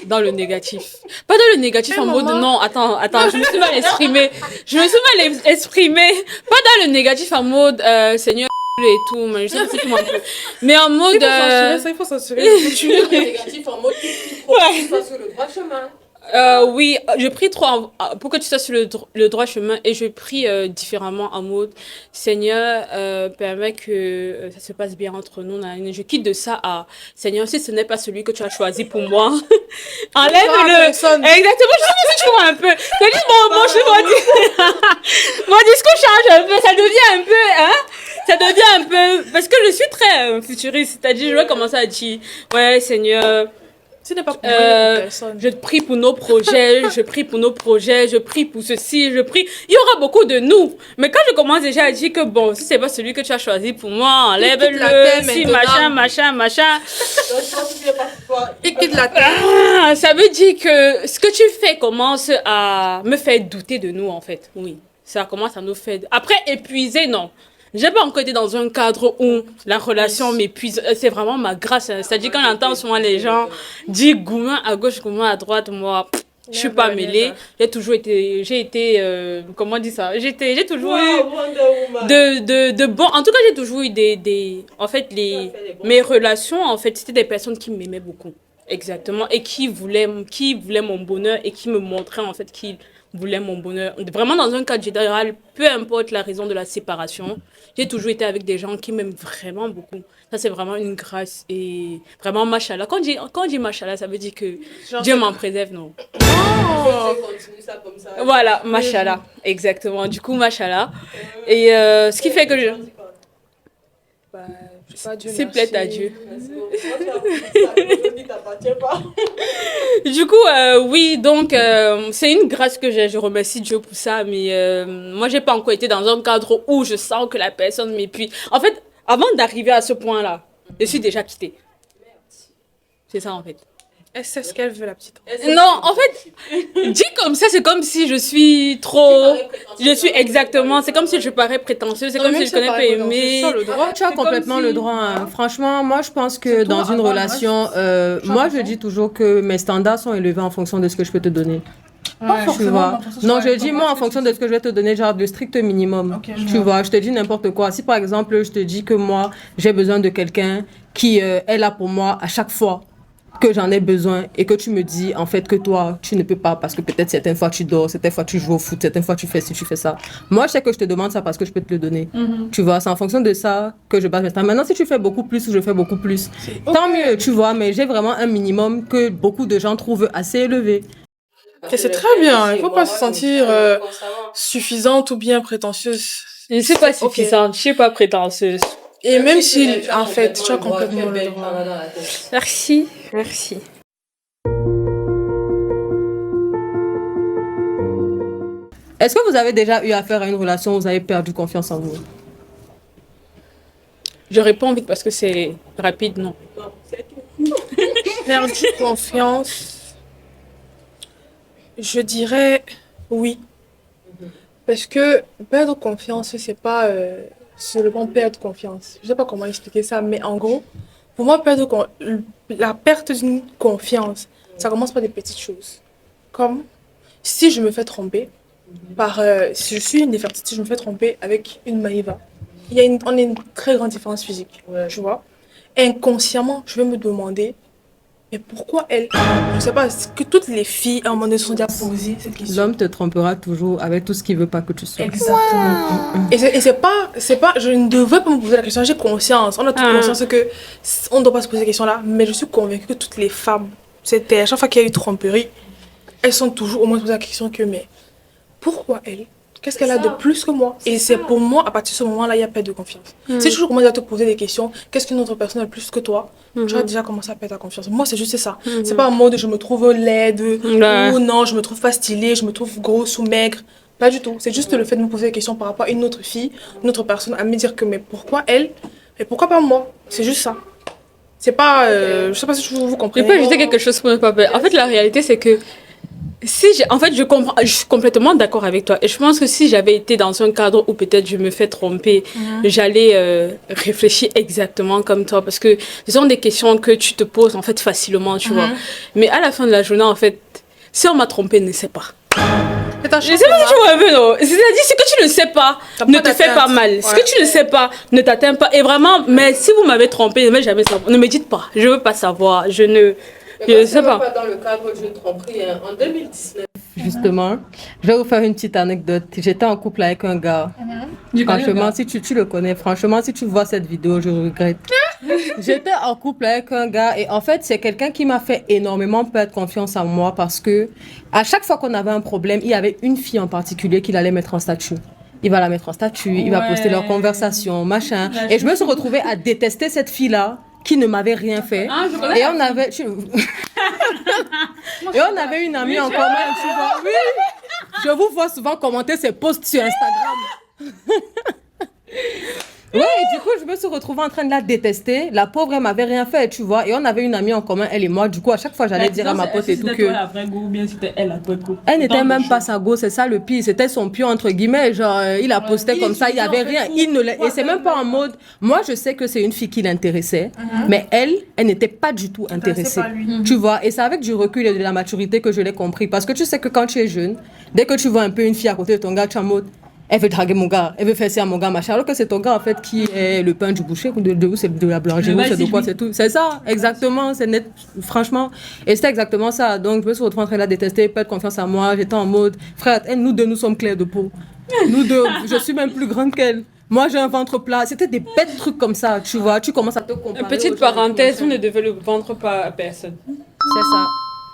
dans le négatif. Pas dans le négatif en mode non, attends, je me suis mal exprimée. Je me suis mal exprimée. Pas dans le négatif en mode Seigneur et tout, mais je sais pas si tu m'en peux. Mais en mode. Il faut censurer. Tu es négatif en mode tu sois sur le droit chemin. Oui, je prie trop pour que tu sois sur le droit chemin et je prie différemment en mode Seigneur, permets que ça se passe bien entre nous. Je quitte de ça à Seigneur, si ce n'est pas celui que tu as choisi pour moi, enlève-le. Exactement, je sais tu vois un peu. C'est-à-dire, mon discours change un peu, ça devient un peu, hein? Ça devient un peu, parce que je suis très futuriste, c'est-à-dire, je vais commencer à dire, ouais, Seigneur. Ce n'est pas pour moi, personne. Je prie pour nos projets, je prie pour nos projets, je prie pour ceci, je prie. Il y aura beaucoup de nous. Mais quand je commence déjà à dire que bon, si c'est pas celui que tu as choisi pour moi, enlève-le, si, machin. Et quitte la terre. Ah, ça veut dire que ce que tu fais commence à me faire douter de nous, en fait. Oui, ça commence à nous faire. Après, épuiser, non. J'ai pas encore été dans un cadre où la relation m'épuise. C'est vraiment ma grâce. C'est-à-dire quand j'entends souvent les gens dire gourmand à gauche, gourmand à droite, moi, je suis pas mêlée. Comment on dit ça? J'ai toujours eu de bon. En tout cas, j'ai toujours eu en fait, mes relations, en fait, c'était des personnes qui m'aimaient beaucoup. Exactement. Et qui voulaient mon bonheur et qui me montraient, en fait, qu'ils voulait mon bonheur. Vraiment, dans un cadre général, peu importe la raison de la séparation, j'ai toujours été avec des gens qui m'aiment vraiment beaucoup. Ça, c'est vraiment une grâce. Et vraiment, machallah. Quand on dit machallah, ça veut dire que Genre, Dieu m'en préserve, non? Oh. Continue ça comme ça. Voilà, machallah. Exactement. Du coup, machallah. Et ce qui fait que je... Bah, je sais pas, Dieu C'est merci. plaît à Dieu. Aujourd'hui, t'appartient pas. Du coup, oui, donc c'est une grâce que j'ai. Je remercie Dieu pour ça. Mais moi, j'ai pas encore été dans un cadre où je sens que la personne m'épuise. En fait, avant d'arriver à ce point-là, je suis déjà quittée. C'est ça, en fait. Elle sait ce qu'elle veut, la petite. Non, en fait, dit comme ça, c'est comme si je suis trop... Je suis exactement... C'est comme si je parais prétentieuse. C'est Non, comme même si je connais pas aimer. Ça, le droit. Tu as C'est comme complètement si- le droit. Hein. Franchement, moi, je pense que Surtout dans une avant, relation, moi, je dis toujours que mes standards sont élevés en fonction de ce que je peux te donner. Tu vois. Non, je dis moi en fonction de ce que je vais te donner, genre le strict minimum. Ok, je tu vois, je te dis n'importe quoi. Si par exemple, je te dis que moi, j'ai besoin de quelqu'un qui est là pour moi à chaque fois que j'en ai besoin et que tu me dis en fait que toi, tu ne peux pas parce que peut-être certaines fois tu dors, certaines fois tu joues au foot, certaines fois tu fais ci, tu fais ça. Moi, je sais que je te demande ça parce que je peux te le donner. Tu vois, c'est en fonction de ça que je base mes standards. Maintenant, si tu fais beaucoup plus ou je fais beaucoup plus, tant mieux, tu vois, mais j'ai vraiment un minimum que beaucoup de gens trouvent assez élevé. Et c'est très bien. Il faut pas se sentir suffisante ou bien prétentieuse. Je ne suis pas Ok. suffisante, je suis pas prétentieuse. Et même si, en fait, tu as complètement le droit. Merci, merci. Est-ce que vous avez déjà eu affaire à une relation où vous avez perdu confiance en vous? Je réponds vite parce que c'est rapide, non. Perdu confiance, je dirais oui. Parce que perdre confiance, c'est pas seulement perdre confiance. Je sais pas comment expliquer ça, mais en gros, pour moi, la perte d'une confiance, ça commence par des petites choses. Comme si je me fais tromper, si je suis une défaitiste, si je me fais tromper avec une Maïva, on a une très grande différence physique, tu vois. Inconsciemment, je vais me demander, mais pourquoi elle? Je sais pas, est-ce que toutes les filles, à un moment donné, se sont déjà posé cette question. L'homme te trompera toujours avec tout ce qu'il veut pas que tu sois. Exactement. Et c'est pas, je ne devrais pas me poser la question, j'ai conscience, on a toute conscience que on ne doit pas se poser cette question-là, mais je suis convaincue que toutes les femmes, c'était à chaque fois qu'il y a eu tromperie, elles sont toujours au moins posées la question que, mais pourquoi elle? Qu'est-ce qu'elle a de plus que moi? Et c'est pour moi, à partir de ce moment-là, il y a perte de confiance. Si tu commences à te poser des questions, qu'est-ce qu'une autre personne a de plus que toi? Tu vas déjà commencer à perdre ta confiance. Moi, c'est juste ça. C'est pas un mode je me trouve laide, ou non, je me trouve pas stylée, je me trouve grosse ou maigre. Pas du tout. C'est juste le fait de me poser des questions par rapport à une autre fille, une autre personne, à me dire que, mais pourquoi elle? Et pourquoi pas moi? C'est juste ça. C'est pas, je sais pas si vous Je comprenez. peux ajouter quelque chose pour ne pas perdre. En fait, la réalité, c'est que en fait, je suis complètement d'accord avec toi. Et je pense que si j'avais été dans un cadre où peut-être je me fais tromper, j'allais réfléchir exactement comme toi. Parce que ce sont des questions que tu te poses en fait facilement, tu vois. Mais à la fin de la journée, en fait, si on m'a trompé, ne sais pas. C'est ta Je chance, sais pas Emma. si tu vois un peu, non. C'est-à-dire, ce que tu ne sais pas, Ça ne peut te fait pas t'atteindre. mal. Ce Ouais. que tu ne sais pas, ne t'atteint pas. Et vraiment, mais si vous m'avez trompé, ne me dites pas. Je veux pas savoir. Je ne sais pas. Dans le cadre d'une tromperie, hein, en 2019. Justement, je vais vous faire une petite anecdote. J'étais en couple avec un gars. Franchement, si tu le connais, franchement, si tu vois cette vidéo, je regrette. J'étais en couple avec un gars et en fait, c'est quelqu'un qui m'a fait énormément perdre confiance en moi parce que à chaque fois qu'on avait un problème, il y avait une fille en particulier qu'il allait mettre en statut. Il va la mettre en statut, il va poster leur conversation, machin. Et je me suis retrouvée à détester cette fille-là qui ne m'avait rien fait. Ah, je connais. Et on avait... Et on avait une amie en commun, tu vois. Oui, je vous vois souvent commenter ses posts sur Instagram. Ouais, et du coup, je me suis retrouvée en train de la détester. La pauvre, elle m'avait rien fait, tu vois. Et on avait une amie en commun, elle et moi. Du coup, à chaque fois, j'allais dire à ma pote et tout que... C'était toi la vraie go ou bien c'était elle la vraie go? Elle n'était Dans même le pas jeu. sa go, c'est ça le pire. C'était son pion, entre guillemets. Genre, il a posté comme ça, il n'y avait rien. Il ne l'a- Et c'est même pas en mode. Moi, je sais que c'est une fille qui l'intéressait, mais elle n'était pas du tout intéressée. par lui. Tu vois, et c'est avec du recul et de la maturité que je l'ai compris. Parce que tu sais que quand tu es jeune, dès que tu vois un peu une fille à côté de ton gars, tu es en mode. elle veut draguer mon gars, elle veut faire ça à mon gars, machin, alors que c'est ton gars, en fait, qui est le pain du boucher, de où c'est de la boulangerie, Mais c'est de vas-y, quoi, lui. c'est tout. C'est ça, exactement, c'est net, franchement. Et c'était exactement ça. Donc, je me suis retrouvée en train de la détester, pas de confiance en moi. J'étais en mode, frère, nous deux, nous sommes clairs de peau. Nous deux, je suis même plus grande qu'elle. Moi, j'ai un ventre plat. C'était des bêtes trucs comme ça, tu vois. Tu commences à te comparer. Petite aux gens et tout, parenthèse, machin. vous ne devez le vendre pas à personne. C'est ça.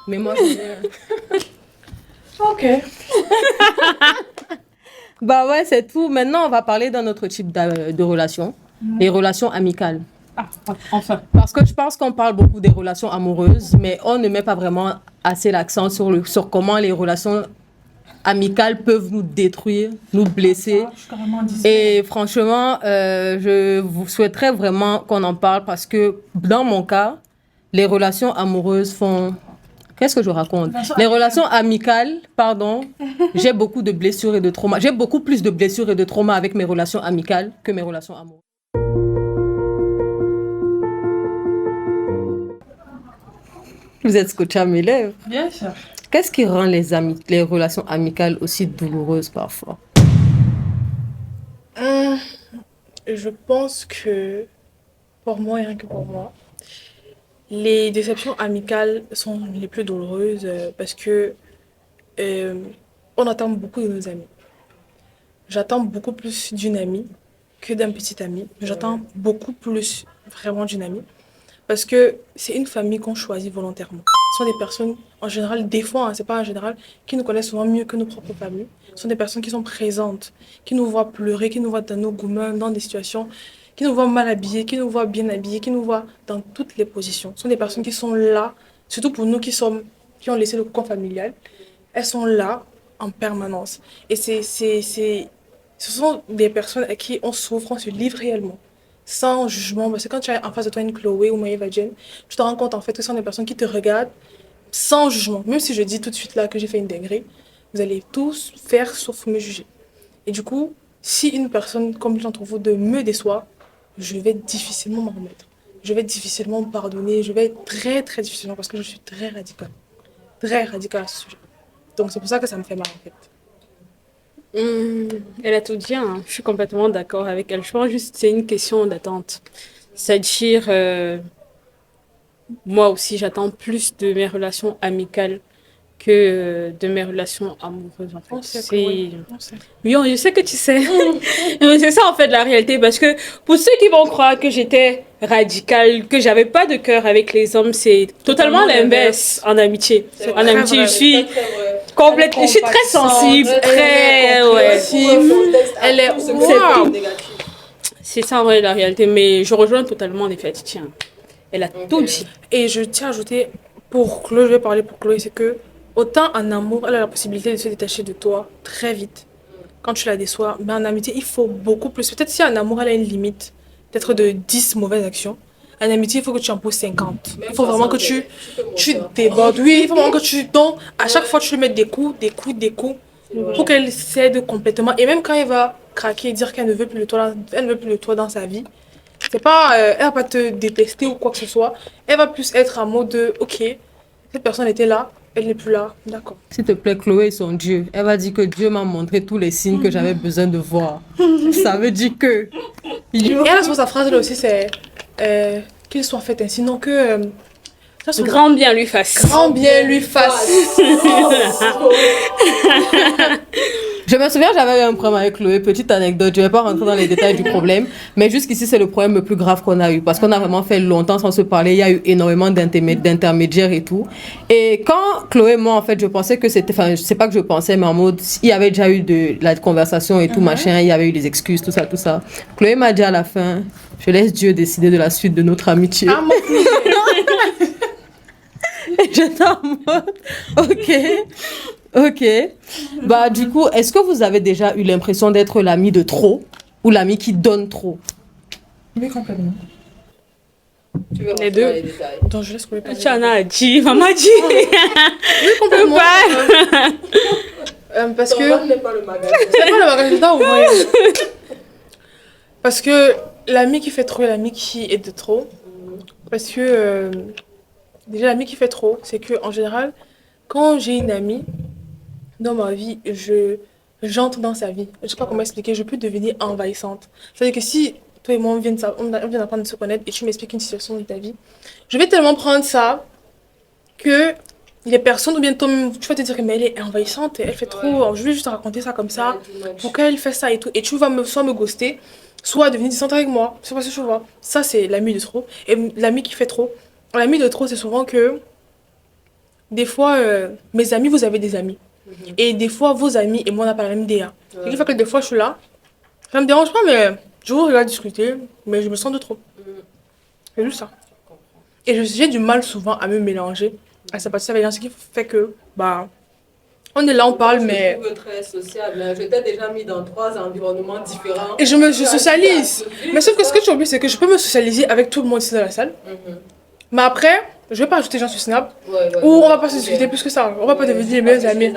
Mais moi, Ok. bah ouais, c'est tout. Maintenant, on va parler d'un autre type de relations. Les relations amicales. Ah, enfin. Parce que je pense qu'on parle beaucoup des relations amoureuses, mais on ne met pas vraiment assez l'accent sur comment les relations amicales peuvent nous détruire, nous blesser. Je suis carrément dispo. Et franchement, je vous souhaiterais vraiment qu'on en parle parce que dans mon cas, les relations amoureuses font... Qu'est-ce que je raconte? Les relations amicales, pardon, j'ai beaucoup de blessures et de traumas. J'ai beaucoup plus de blessures et de traumas avec mes relations amicales que mes relations amoureuses. Vous êtes scotché à mes lèvres. Bien sûr. Qu'est-ce qui rend les relations amicales aussi douloureuses parfois? Je pense que, pour moi et rien que pour moi, les déceptions amicales sont les plus douloureuses parce que euh, on attend beaucoup de nos amis. J'attends beaucoup plus d'une amie que d'un petit ami. J'attends beaucoup plus vraiment d'une amie parce que c'est une famille qu'on choisit volontairement. Ce sont des personnes, en général, des fois, hein, c'est pas en général, qui nous connaissent souvent mieux que nos propres familles. Ce sont des personnes qui sont présentes, qui nous voient pleurer, qui nous voient dans nos gourmands, dans des situations, qui nous voient mal habillés, qui nous voient bien habillés, qui nous voient dans toutes les positions. Ce sont des personnes qui sont là, surtout pour nous qui ont laissé le cocon familial. Elles sont là en permanence. Et ce sont des personnes à qui on s'ouvre, on se livre réellement, sans jugement. Parce que quand tu as en face de toi une Chloé ou Maëva Jen, tu te rends compte en fait que ce sont des personnes qui te regardent sans jugement. Même si je dis tout de suite là que j'ai fait une dinguerie, vous allez tous faire sauf me juger. Et du coup, si une personne comme l'un d'entre vous deux me déçoit, je vais difficilement m'en remettre. Je vais difficilement me pardonner. Je vais très très difficilement parce que je suis très radicale. Très radicale à ce sujet. Donc c'est pour ça que ça me fait mal en fait. Elle a tout dit, hein. Je suis complètement d'accord avec elle. Je pense juste que c'est une question d'attente. C'est-à-dire, moi aussi, j'attends plus de mes relations amicales que de mes relations amoureuses, en fait. On sait, Chloé, on sait. Oui, je sais que tu sais. Mais c'est ça, en fait, la réalité. Parce que pour ceux qui vont croire que j'étais radicale, que j'avais pas de cœur avec les hommes, c'est totalement l'inverse en amitié. C'est En très amitié, vrai. je suis Très, très vrai. complète. Je suis très sensible, très, ouais. Elle est- C'est Waouh. négatif. C'est ça en vrai la réalité, mais je rejoins totalement les faits. Tiens, elle a tout dit. Et je tiens à ajouter, pour Chloé, je vais parler pour Chloé, c'est que autant en amour, elle a la possibilité de se détacher de toi très vite quand tu la déçois, mais en amitié, il faut beaucoup plus. Peut-être si en amour, elle a une limite, peut-être de 10 mauvaises actions. En amitié, il faut que tu en poses 50. Il faut vraiment que tu débordes. Oui, il faut vraiment que tu tombes. À chaque fois, tu lui mets des coups, des coups, des coups, pour qu'elle cède complètement. Et même quand elle va craquer et dire qu'elle ne veut plus de toi, elle ne veut plus de toi dans sa vie, c'est pas, elle va pas te détester ou quoi que ce soit. Elle va plus être en mode de, ok, cette personne était là, elle n'est plus là, d'accord. S'il te plaît, Chloé est son Dieu. Elle va dire que Dieu m'a montré tous les signes que j'avais besoin de voir. Ça veut dire que... Et elle a sa phrase là aussi, c'est qu'il soit fait ainsi, non que ça soit Grand bien lui fasse. grand bien lui fasse. Je me souviens, j'avais eu un problème avec Chloé. Petite anecdote, je ne vais pas rentrer dans les détails du problème. Mais jusqu'ici, c'est le problème le plus grave qu'on a eu. Parce qu'on a vraiment fait longtemps sans se parler. Il y a eu énormément d'intermédiaires et tout. Et quand Chloé et moi, en fait, je pensais que c'était... Enfin, je sais pas que je pensais, mais en mode... Il y avait déjà eu de la conversation et tout, machin. Il y avait eu des excuses, tout ça, tout ça. Chloé m'a dit à la fin, je laisse Dieu décider de la suite de notre amitié. Ah, moi, Et j'étais en mode, ok. Bah, du coup, est-ce que vous avez déjà eu l'impression d'être l'ami de trop ou l'ami qui donne trop? Oui, complètement. Tu veux Les rentrer deux. dans les détails. attends, je laisse Chloé parler. Tu en as dit, maman dit. Oui, complètement. Parce que Ton n'est pas le magasin. c'est pas le bagage de temps, vous voyez. Parce que l'ami qui fait trop et l'ami qui est de trop. Parce que déjà, l'ami qui fait trop, c'est que en général, quand j'ai une amie dans ma vie, j'entre dans sa vie. Je sais pas comment expliquer, je peux devenir envahissante. C'est-à-dire que si toi et moi, on vient d'apprendre à se connaître et tu m'expliques une situation de ta vie, je vais tellement prendre ça que les personnes, ou bien toi-même, tu vas te dire que mais elle est envahissante, elle fait trop, je vais juste te raconter ça comme ça, pourquoi elle fait ça et tout. Et tu vas soit me ghoster, soit devenir distante avec moi. C'est pas ce que tu vois. Ça, c'est l'ami de trop. Et l'ami qui fait trop. L'ami de trop, c'est souvent que, des fois, mes amis, vous avez des amis. Et des fois, vos amis et moi, on n'a pas la même DA. Ce qui fait que des fois, je suis là, ça me dérange pas, mais je vous regarde discuter, mais je me sens de trop. C'est juste ça. Et j'ai du mal souvent à me mélanger à sympathiser avec les gens, ce qui fait que, bah, on est là, on parle, mais. Je suis très sociable. Hein. Je t'ai déjà mis dans 3 environnements différents. Et je socialise. Mais sauf que ce que tu oublies, c'est que je peux me socialiser avec tout le monde ici dans la salle. Mais après, je vais pas ajouter des gens sur Snap. Ou on va pas se discuter plus que ça. On va pas devenir les meilleurs amis.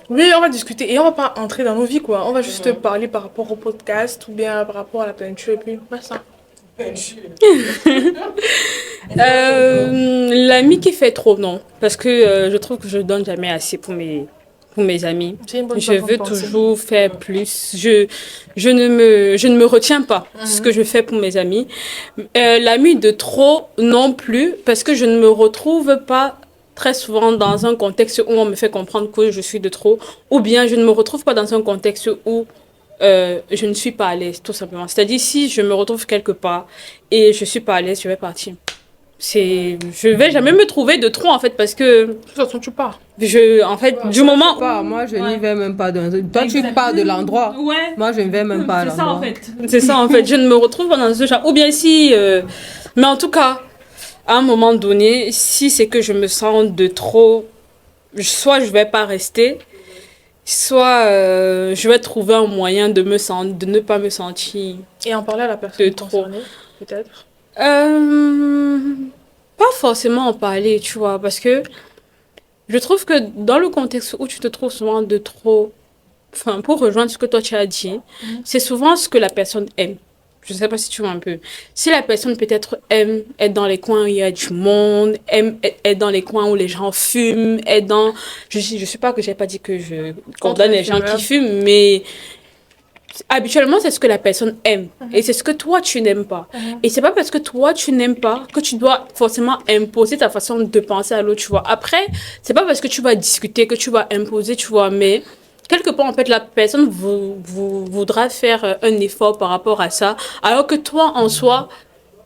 Oui, on va discuter et on va pas entrer dans nos vies, quoi. On va juste parler par rapport au podcast ou bien par rapport à la peinture et puis, voilà ça. L'ami qui fait trop, non. Parce que je trouve que je donne jamais assez pour mes amis. C'est une bonne Je façon de veux penser. toujours faire plus. Je ne me retiens pas ce que je fais pour mes amis. L'ami de trop non plus, parce que je ne me retrouve pas très souvent dans un contexte où on me fait comprendre que je suis de trop, ou bien je ne me retrouve pas dans un contexte où je ne suis pas à l'aise, tout simplement. C'est-à-dire, si je me retrouve quelque part et je suis pas à l'aise, je vais partir. Je vais jamais me trouver de trop, en fait, parce que De toute façon, tu pars. en fait, du moment Pas, moi, je n'y vais même pas. Toi, tu pars de l'endroit. Ouais. Moi, je ne vais même pas à C'est ça en l'endroit. fait. c'est ça, en fait, je ne me retrouve pas dans ce genre. Ou bien si, mais en tout cas, à un moment donné, si c'est que je me sens de trop, soit je vais pas rester, soit je vais trouver un moyen de ne pas me sentir. Et en parler à la personne De trop. concernée, peut-être. Euh, Pas forcément en parler, tu vois, parce que je trouve que dans le contexte où tu te trouves souvent de trop, enfin, pour rejoindre ce que toi tu as dit, c'est souvent ce que la personne aime. Je sais pas si tu vois un peu. Si la personne peut-être aime être dans les coins où il y a du monde, aime être dans les coins où les gens fument, être dans... Je suis pas que j'ai pas dit que je condamne les gens qui fument, mais habituellement, c'est ce que la personne aime. Et c'est ce que toi, tu n'aimes pas. Et c'est pas parce que toi, tu n'aimes pas que tu dois forcément imposer ta façon de penser à l'autre, tu vois. Après, c'est pas parce que tu vas discuter que tu vas imposer, tu vois. Mais quelque part, en fait, la personne voudra faire un effort par rapport à ça. Alors que toi, en soi,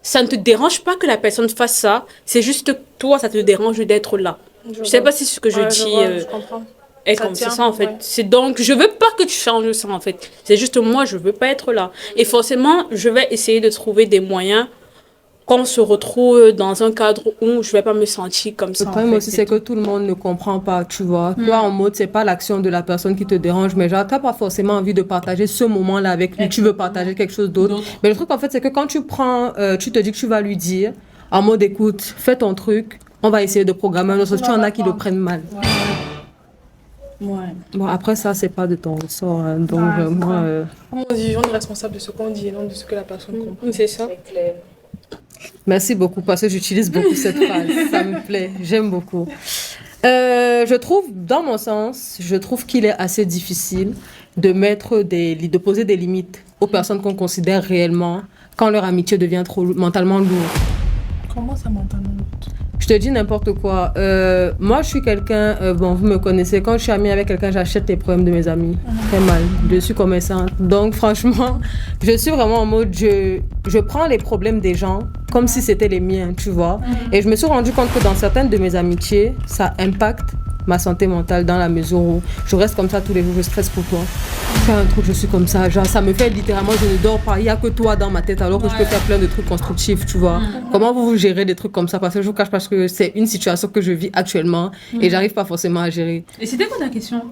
ça ne te dérange pas que la personne fasse ça. C'est juste que toi, ça te dérange d'être là. Je sais pas si ce que je Ouais, dis... je comprends. Et Ça comme c'est tient, ça en fait. ouais. C'est donc, je veux pas que tu changes ça en fait. C'est juste moi, je veux pas être là. Et forcément, je vais essayer de trouver des moyens qu'on se retrouve dans un cadre où je vais pas me sentir comme Le ça. problème aussi, c'est que tout le monde ne comprend pas, tu vois. Toi, en mode, c'est pas l'action de la personne qui te dérange, mais genre, t'as pas forcément envie de partager ce moment-là avec lui. Tu veux partager quelque chose d'autre. Mais le truc, en fait, c'est que quand tu prends, tu te dis que tu vas lui dire, en mode, écoute, fais ton truc, on va essayer de programmer un autre. Tu en as qui le prennent mal. Ouais. Bon, après, ça, c'est pas de ton ressort. Hein. Donc, moi, Comme on dit, on est responsable de ce qu'on dit et non de ce que la personne comprend. C'est ça. C'est clair. merci beaucoup parce que j'utilise beaucoup cette phrase. Ça me plaît. J'aime beaucoup. Je trouve, dans mon sens, je trouve qu'il est assez difficile de poser des limites aux personnes qu'on considère réellement quand leur amitié devient trop mentalement lourde. Comment ça mentalement? Je te dis n'importe quoi. Moi, je suis quelqu'un, bon, vous me connaissez, quand je suis amie avec quelqu'un, j'achète les problèmes de mes amis. Très mal. Je suis commerçante. Donc, franchement, je suis vraiment en mode, je prends les problèmes des gens comme si c'était les miens, tu vois. Et je me suis rendu compte que dans certaines de mes amitiés, ça impacte ma santé mentale dans la mesure où je reste comme ça tous les jours, je stresse pour toi. Fais un truc, je suis comme ça, genre ça me fait littéralement, je ne dors pas, il n'y a que toi dans ma tête alors que je peux faire plein de trucs constructifs, tu vois. Comment vous gérez des trucs comme ça? Parce que je vous cache parce que c'est une situation que je vis actuellement et j'arrive pas forcément à gérer. Et c'était quoi ta question?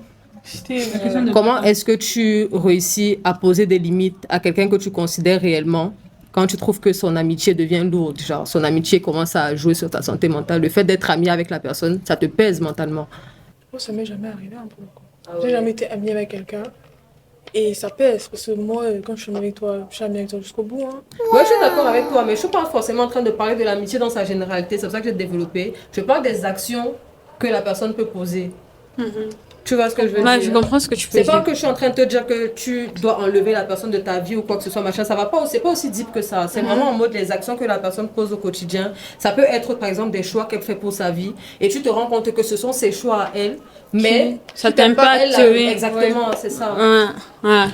C'était La question de Comment est-ce que tu réussis à poser des limites à quelqu'un que tu considères réellement quand tu trouves que son amitié devient lourde, genre son amitié commence à jouer sur ta santé mentale, le fait d'être ami avec la personne, ça te pèse mentalement? Moi, ça m'est jamais arrivé un peu. Ah J'ai ouais. jamais été amie avec quelqu'un. Et ça pèse, parce que moi, quand je suis amie avec toi, je suis amie avec toi jusqu'au bout. Hein. Moi, je suis d'accord avec toi, mais je suis pas forcément en train de parler de l'amitié dans sa généralité. C'est pour ça que j'ai développé. Je parle des actions que la personne peut poser. Tu vois ce que je veux Ouais, dire? je comprends ce que tu peux C'est pas dire. que je suis en train de te dire que tu dois enlever la personne de ta vie ou quoi que ce soit, machin. Ça va pas, c'est pas aussi deep que ça. C'est vraiment en mode les actions que la personne pose au quotidien. Ça peut être, par exemple, des choix qu'elle fait pour sa vie. Et tu te rends compte que ce sont ses choix à elle. Mais Ça qui t'aiment pas, t'impacte, elle, oui. exactement, c'est ça. Ouais.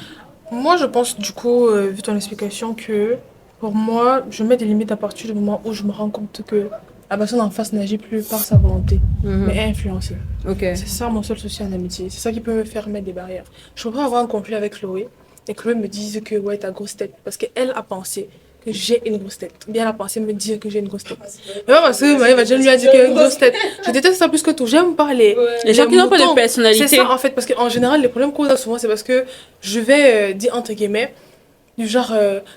Moi, je pense, du coup, vu ton explication, que pour moi, je mets des limites à partir du moment où je me rends compte que la personne en face n'agit plus par sa volonté, mais est influencée. Ok. C'est ça mon seul souci en amitié. C'est ça qui peut me faire mettre des barrières. Je peux pas avoir un conflit avec Chloé et Chloé me dise que ouais, t'as grosse tête. Parce qu'elle a pensé que j'ai une grosse tête. Ou bien elle a pensé me dire que j'ai une grosse tête. Mais pas parce que Marie lui a dit qu'elle a une grosse tête. Je déteste ça plus que tout. J'aime pas Les gens qui n'ont pas de moutons. personnalité. C'est ça en fait. Parce qu'en général, les problèmes qu'on a souvent, c'est parce que je vais dire entre guillemets. Du genre,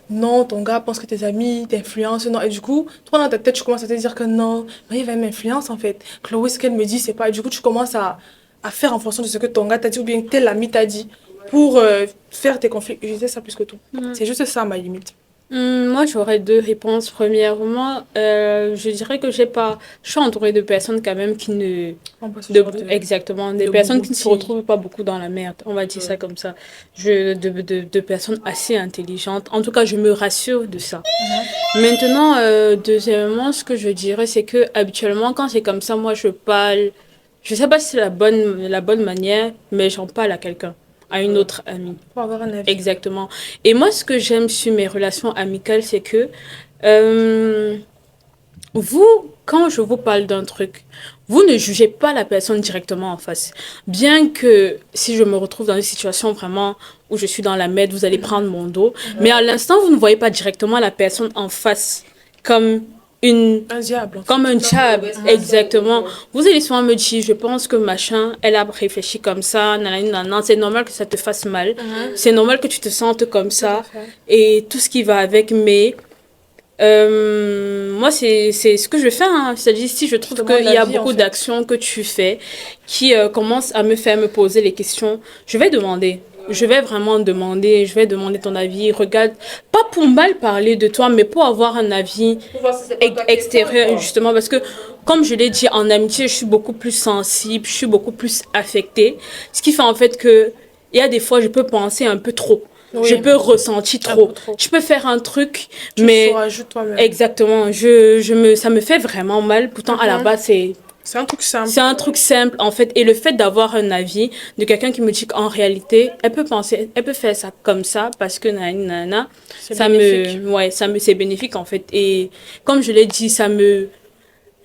non, ton gars pense que tes amis t'influencent, non. Et du coup, toi, dans ta tête, tu commences à te dire que non, Marie va m'influence en fait. Chloé, ce qu'elle me dit, c'est pas. Et du coup, tu commences à faire en fonction de ce que ton gars t'a dit ou bien tel ami t'a dit pour faire tes conflits. Je disais ça plus que tout. C'est juste ça ma limite. Moi, j'aurais deux réponses. Premièrement, je dirais que je suis entourée de personnes quand même qui ne... Exactement, des personnes qui ne se retrouvent pas beaucoup dans la merde. On va dire ça comme ça. De personnes assez intelligentes. En tout cas, je me rassure de ça. Maintenant, deuxièmement, ce que je dirais, c'est que habituellement, quand c'est comme ça, moi, je parle... Je sais pas si c'est la bonne manière, mais j'en parle à quelqu'un, à une autre amie. Pour avoir un avis. Exactement. Et moi, ce que j'aime sur mes relations amicales, c'est que vous, quand je vous parle d'un truc, vous ne jugez pas la personne directement en face. Bien que si je me retrouve dans une situation vraiment où je suis dans la merde, vous allez prendre mon dos. Mais à l'instant, vous ne voyez pas directement la personne en face comme un diable. Comme un diable, exactement. Vous allez souvent me dire, je pense que machin, elle a réfléchi comme ça, nanana, c'est normal que ça te fasse mal. C'est normal que tu te sentes comme ça. Et tout ce qui va avec, mais moi, c'est ce que je fais. Hein. C'est-à-dire, si je trouve qu'il y a beaucoup d'actions que tu fais qui commencent à me faire me poser les questions, je vais demander. Je vais vraiment demander, je vais demander ton avis. Regarde, pas pour mal parler de toi, mais pour avoir un avis extérieur, justement. Parce que, comme je l'ai dit, en amitié, je suis beaucoup plus sensible, je suis beaucoup plus affectée. Ce qui fait en fait que, il y a des fois, je peux penser un peu trop. Oui. Je peux ressentir trop. Je peux faire un truc, mais exactement, ça me fait vraiment mal. Pourtant, à la base, c'est un truc simple. C'est un truc simple, en fait. Et le fait d'avoir un avis de quelqu'un qui me dit qu'en réalité, elle peut faire ça comme ça parce que nanana, c'est bénéfique, en fait. Et comme je l'ai dit,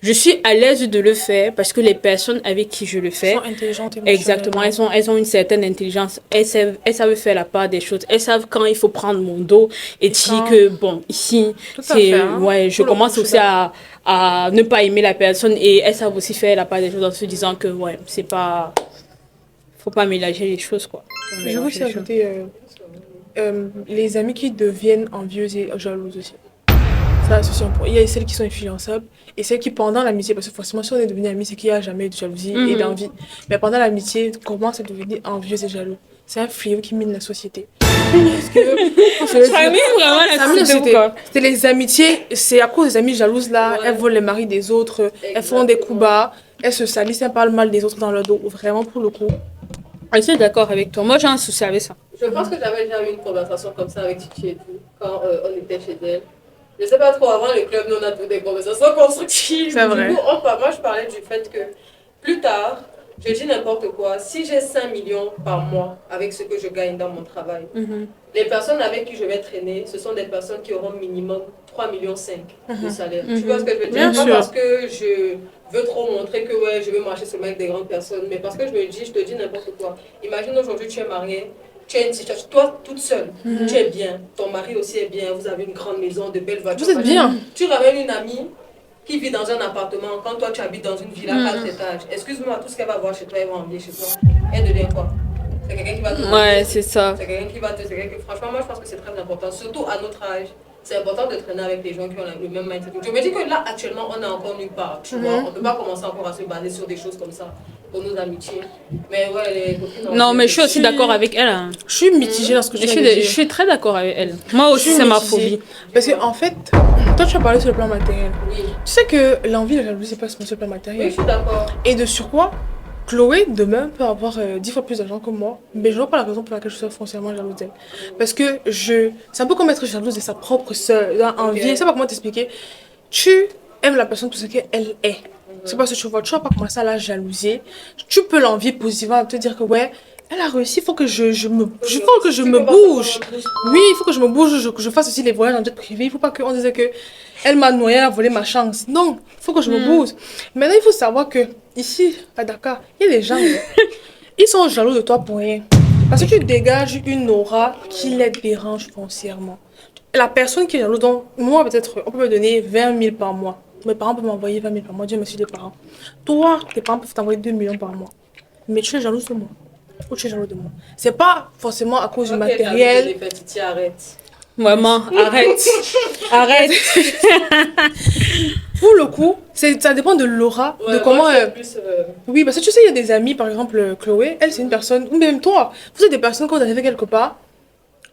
je suis à l'aise de le faire parce que les personnes avec qui je le fais... Elles sont intelligentes. Exactement, elles ont une certaine intelligence. Elles savent faire la part des choses. Elles savent quand il faut prendre mon dos et dire que, bon, ici, je commence aussi à ne pas aimer la personne et elles savent aussi faire la part des choses en se disant que, c'est pas... Faut pas mélanger les choses, quoi. Je veux aussi ajouter les amis qui deviennent envieuses et jalouses aussi. Il y a celles qui sont influençables et celles qui, pendant l'amitié, parce que forcément, si on est devenu amis, c'est qu'il n'y a jamais eu de jalousie et d'envie. Mais pendant l'amitié, commence à devenir envieux et jaloux. C'est un fléau qui mine la société. Parce que. Ça mine vraiment la société. C'est les amitiés, c'est à cause des amies jalouses là, elles volent les maris des autres, elles font des coups bas, elles se salissent, elles parlent mal des autres dans leur dos. Vraiment, pour le coup. Je suis d'accord avec toi. Moi, j'ai un souci avec ça. Je pense que j'avais déjà eu une conversation comme ça avec Titi et tout, quand on était chez elle. Je sais pas trop, avant le club, nous on a tous des conversations constructives. C'est vrai. Du coup, moi je parlais du fait que plus tard, je dis n'importe quoi, si j'ai 5 millions par mois avec ce que je gagne dans mon travail, les personnes avec qui je vais traîner, ce sont des personnes qui auront minimum 3,5 millions de salaire. Tu vois ce que je veux dire? Bien Pas sûr. parce que je veux trop montrer que je veux marcher seulement avec des grandes personnes, mais parce que je te dis n'importe quoi. Imagine aujourd'hui tu es marié. Tu as une situation, toi toute seule, tu es bien, ton mari aussi est bien, vous avez une grande maison, de belles voitures. Vous êtes bien. Tu ramènes une amie qui vit dans un appartement, quand toi tu habites dans une villa à 4 étages. Excuse-moi, tout ce qu'elle va voir chez toi, elle va envier chez toi. Elle devient quoi? C'est quelqu'un qui va te... Ouais, c'est ça. C'est quelqu'un qui va te... Franchement, moi je pense que c'est très important, surtout à notre âge. C'est important de traîner avec des gens qui ont le même mindset. Je me dis que là, actuellement, on est encore nulle part. Tu vois, on ne peut pas commencer encore à se baser sur des choses comme ça pour nos amitiés. Mais les copines... Non, mais je suis aussi d'accord avec elle. Hein. Je suis mitigée dans ce que tu viens de dire. Je suis très d'accord avec elle. Moi aussi, c'est ma phobie. Parce qu'en fait, toi, tu as parlé sur le plan matériel. Oui. Tu sais que l'envie et la jalousie, c'est pas sur le plan matériel. Oui, je suis d'accord. Et de surcroît, Chloé, demain, peut avoir 10 fois plus d'argent que moi, mais je vois pas la raison pour laquelle je suis foncièrement jalouse d'elle. Parce que c'est un peu comme être jalouse de sa propre sœur, envie. Je sais pas comment t'expliquer. Tu aimes la personne pour ce qu'elle est. C'est pas ce que tu vois. Tu vas pas commencer à la jalouser. Tu peux l'envier positivement, te dire que ouais, elle a réussi, il faut que je me bouge. Oui, il faut que je me bouge, que je fasse aussi les voyages en jet privé. Il faut pas qu'on dise que elle m'a noyé, elle a volé ma chance. Non, il faut que je me bouge. Maintenant, il faut savoir que ici, à Dakar, il y a des gens, ils sont jaloux de toi pour rien. Parce que tu dégages une aura qui les dérange foncièrement. La personne qui est jalouse, donc moi peut-être, on peut me donner 20 000 par mois. Mes parents peuvent m'envoyer 20 000 par mois, Dieu merci des parents. Toi, tes parents peuvent t'envoyer 2 millions par mois. Mais tu es jalouse de moi. Ou tu es jaloux de moi. C'est pas forcément à cause du matériel. Arrête. Vraiment, arrête. Arrête. Pour le coup, ça dépend de l'aura, de comment... Oui, parce que tu sais, il y a des amis, par exemple Chloé, elle c'est une personne, ou même toi, vous êtes des personnes quand vous arrivez quelque part,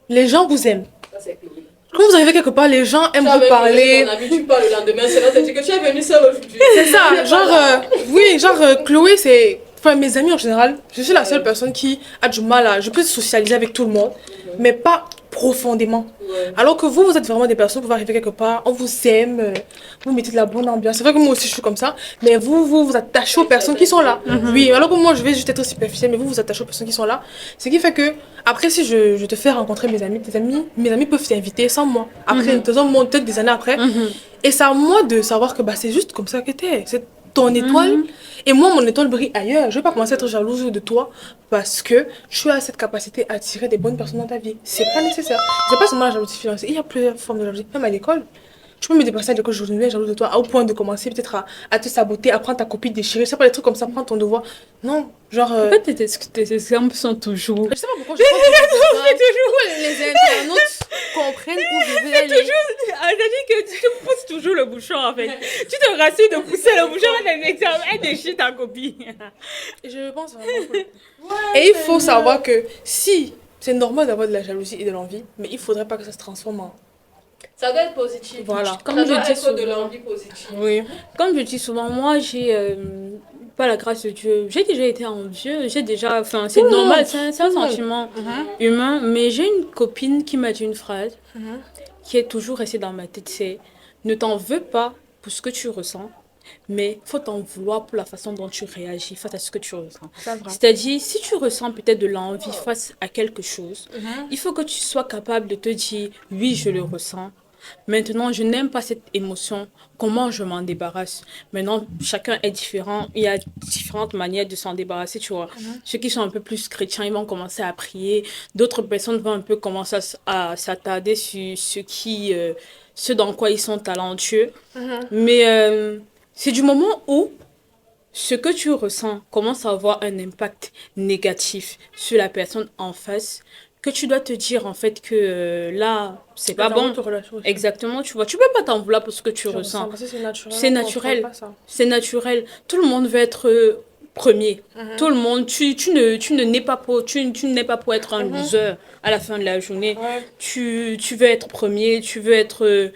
les gens vous aiment. Ça, c'est Chloé. Quand vous arrivez quelque part, les gens aiment vous parler. Ton ami, tu parles le lendemain, c'est là, tu dis que tu es venu seul aujourd'hui. C'est ça, genre, Chloé, c'est... Enfin, mes amis en général, je suis la seule personne qui a du mal à... Je peux socialiser avec tout le monde, mais pas profondément. Ouais. Alors que vous êtes vraiment des personnes, vous arrivez quelque part, on vous aime, vous mettez de la bonne ambiance. C'est vrai que moi aussi je suis comme ça, mais vous attachez aux personnes qui sont là. Oui, alors que moi je vais juste être superficielle, mais vous attachez aux personnes qui sont là. Ce qui fait que, après, si je te fais rencontrer mes amis, mes amis peuvent t'inviter sans moi. Après, peut-être des années après. Et c'est à moi de savoir que c'est juste comme ça que t'es. C'est ton étoile. Et moi, mon étoile brille ailleurs. Je vais pas commencer à être jalouse de toi parce que tu as cette capacité à attirer des bonnes personnes dans ta vie. C'est pas nécessaire. C'est pas seulement la jalousie financière. Il y a plusieurs formes de jalousie. Même à l'école. Tu peux me dépasser à l'école, je suis jalouse de toi, au point de commencer peut-être à te saboter, à prendre ta copie déchirée. C'est pas des trucs comme ça, prendre ton devoir. Non, genre. En fait, tes exemples sont toujours. Je sais pas pourquoi je pense que les internautes comprennent où je veux aller. C'est-à-dire que tu te pousses toujours le bouchon en fait. Tu te rassures de pousser le bouchon avec les exemples. Elle déchire ta copie. Je pense vraiment que... Et il faut savoir que si c'est normal d'avoir de la jalousie et de l'envie, mais il faudrait pas que ça se transforme en... Ça doit être positif. Voilà. Comme je dis, de l'envie positive. Oui. Comme je dis souvent, moi j'ai pas la grâce de Dieu. J'ai déjà été envieux, enfin c'est normal, c'est un sentiment humain. Mais j'ai une copine qui m'a dit une phrase qui est toujours restée dans ma tête, c'est ne t'en veux pas pour ce que tu ressens, mais faut t'en vouloir pour la façon dont tu réagis face à ce que tu ressens. C'est-à-dire, si tu ressens peut-être de l'envie face à quelque chose, il faut que tu sois capable de te dire oui, je le ressens. Maintenant, je n'aime pas cette émotion. Comment je m'en débarrasse? Maintenant, chacun est différent. Il y a différentes manières de s'en débarrasser, tu vois. Ceux qui sont un peu plus chrétiens, ils vont commencer à prier. D'autres personnes vont un peu commencer à s'attarder sur ce dans quoi ils sont talentueux. Mais c'est du moment où ce que tu ressens commence à avoir un impact négatif sur la personne en face, que tu dois te dire en fait que là, c'est pas bon. Exactement, tu vois. Tu peux pas t'en vouloir pour ce que tu ressens. C'est naturel. C'est naturel. Tout le monde veut être premier. Tout le monde, tu ne n'es pas pour, tu n'es pas pour être un loser à la fin de la journée. Tu veux être premier, tu veux être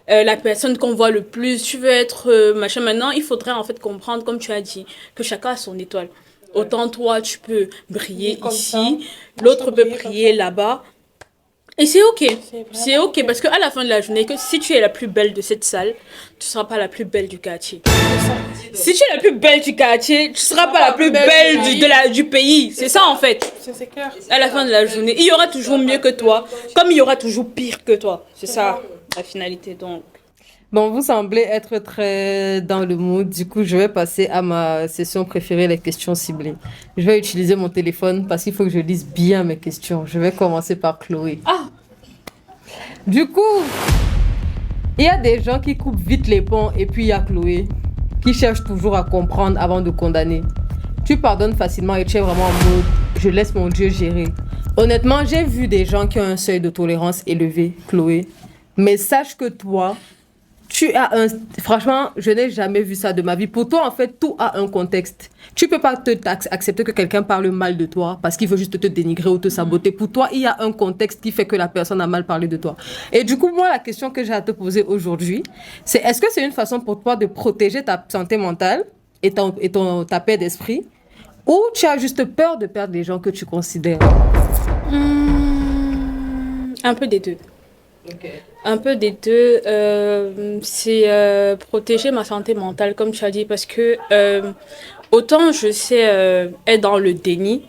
la personne qu'on voit le plus, tu veux être machin. Maintenant, il faudrait en fait comprendre, comme tu as dit, que chacun a son étoile. Autant toi, tu peux briller ici, l'autre peut briller là-bas. Et c'est ok. C'est ok parce qu'à la fin de la journée, que si tu es la plus belle de cette salle, tu ne seras pas la plus belle du quartier. Si tu es la plus belle du quartier, tu ne seras pas la plus belle du pays. C'est ça en fait. C'est clair. À la fin de la journée, il y aura toujours mieux que toi, comme il y aura toujours pire que toi. C'est ça la finalité donc. Bon, vous semblez être très dans le mood. Du coup, je vais passer à ma session préférée, les questions ciblées. Je vais utiliser mon téléphone parce qu'il faut que je lise bien mes questions. Je vais commencer par Chloé. Du coup, il y a des gens qui coupent vite les ponts et puis il y a Chloé qui cherche toujours à comprendre avant de condamner. Tu pardonnes facilement et tu es vraiment en mode je laisse mon Dieu gérer. Honnêtement, j'ai vu des gens qui ont un seuil de tolérance élevé, Chloé. Mais sache que toi, franchement, je n'ai jamais vu ça de ma vie. Pour toi, en fait, tout a un contexte. Tu peux pas accepter que quelqu'un parle mal de toi parce qu'il veut juste te dénigrer ou te saboter. Pour toi, il y a un contexte qui fait que la personne a mal parlé de toi. Et du coup, moi, la question que j'ai à te poser aujourd'hui, c'est est-ce que c'est une façon pour toi de protéger ta santé mentale et ta paix d'esprit? Ou tu as juste peur de perdre les gens que tu considères? Un peu des deux. Ok. Un peu des deux. C'est protéger ma santé mentale, comme tu as dit, parce que autant je sais être dans le déni,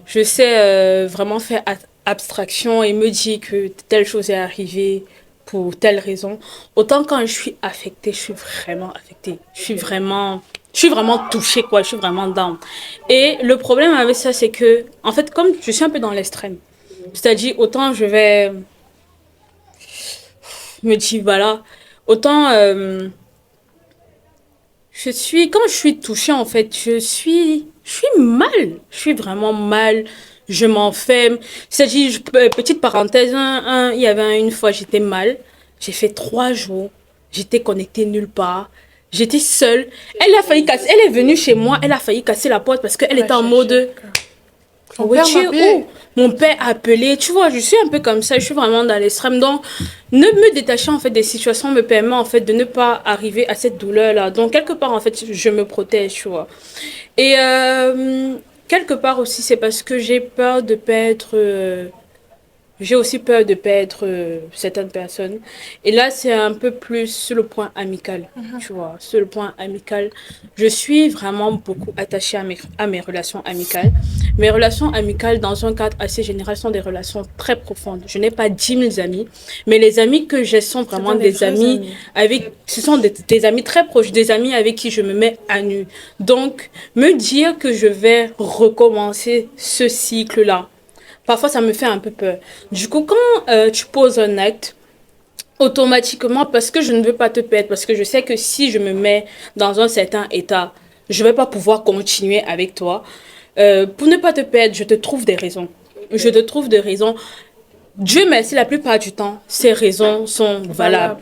je sais vraiment faire abstraction et me dire que telle chose est arrivée pour telle raison, autant quand je suis affectée, je suis vraiment affectée. Je suis vraiment touchée, quoi. Je suis vraiment down. Et le problème avec ça, c'est que, en fait, comme je suis un peu dans l'extrême, c'est-à-dire, autant je vais me dire, voilà, autant quand je suis touchée, en fait, je suis mal. Je suis vraiment mal. Je m'enferme. C'est-à-dire, petite parenthèse, il y avait une fois, j'étais mal. J'ai fait 3 jours. J'étais connectée nulle part. J'étais seule. Elle est venue chez moi. Elle a failli casser la porte parce qu'elle était en mode. Mon Oui, père tu es m'a appelé. où? Mon père a appelé. Tu vois, je suis un peu comme ça. Je suis vraiment dans l'extrême. Donc, ne me détacher en fait des situations me permet en fait de ne pas arriver à cette douleur-là. Donc, quelque part, en fait, je me protège, tu vois. Et quelque part aussi, c'est parce que j'ai peur de perdre. J'ai aussi peur de perdre certaines personnes. Et là, c'est un peu plus sur le point amical, tu vois. Sur le point amical, je suis vraiment beaucoup attachée à mes relations amicales. Mes relations amicales, dans un cadre assez général, sont des relations très profondes. Je n'ai pas 10 000 amis, mais les amis que j'ai sont vraiment des amis avec... Ce sont des amis très proches, des amis avec qui je me mets à nu. Donc, me dire que je vais recommencer ce cycle-là, parfois, ça me fait un peu peur. Du coup, quand tu poses un acte, automatiquement, parce que je ne veux pas te perdre, parce que je sais que si je me mets dans un certain état, je ne vais pas pouvoir continuer avec toi. Pour ne pas te perdre, je te trouve des raisons. Je te trouve des raisons. Dieu merci, la plupart du temps, ces raisons sont valables.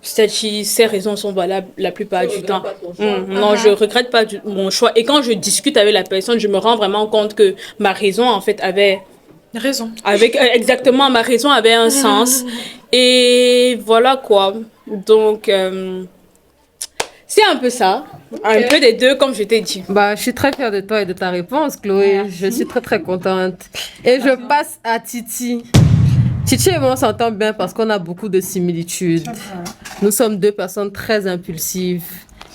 C'est-à-dire, ces raisons sont valables la plupart du temps. Non, je regrette pas mon choix. Et quand je discute avec la personne, je me rends vraiment compte que ma raison, en fait, avait Raison. exactement, ma raison avait un sens. Et voilà quoi. Donc, c'est un peu ça. Un peu des deux, comme je t'ai dit. Bah, je suis très fière de toi et de ta réponse, Chloé. Je suis très, très contente. Et je passe à Titi. Titi et moi, on s'entend bien parce qu'on a beaucoup de similitudes. Nous sommes deux personnes très impulsives.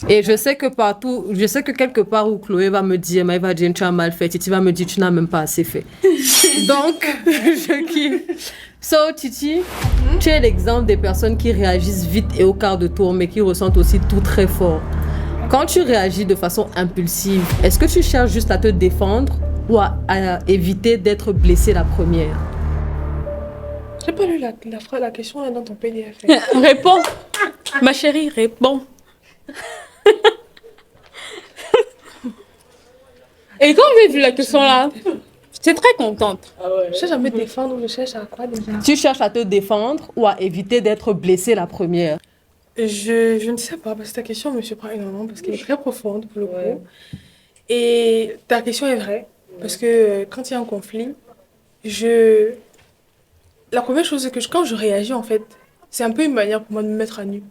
Et je sais que quelque part où Chloé va me dire, Maëva Jane, tu as mal fait. Titi va me dire, tu n'as même pas assez fait. Donc, je kiffe. So, Titi, tu es l'exemple des personnes qui réagissent vite et au quart de tour, mais qui ressentent aussi tout très fort. Quand tu réagis de façon impulsive, est-ce que tu cherches juste à te défendre ou à éviter d'être blessé la première? J'ai pas lu la question là dans ton PDF. Réponds. Ma chérie, réponds. Et quand j'ai vu la question là, j'étais très contente. Je cherche à me défendre ou je cherche à quoi déjà? Tu cherches à te défendre ou à éviter d'être blessé la première? Je ne sais pas, parce que ta question me surprend énormément, parce qu'elle est très profonde pour le coup. Et ta question est vraie, parce que quand il y a un conflit, la première chose, c'est que quand je réagis, en fait, c'est un peu une manière pour moi de me mettre à nu.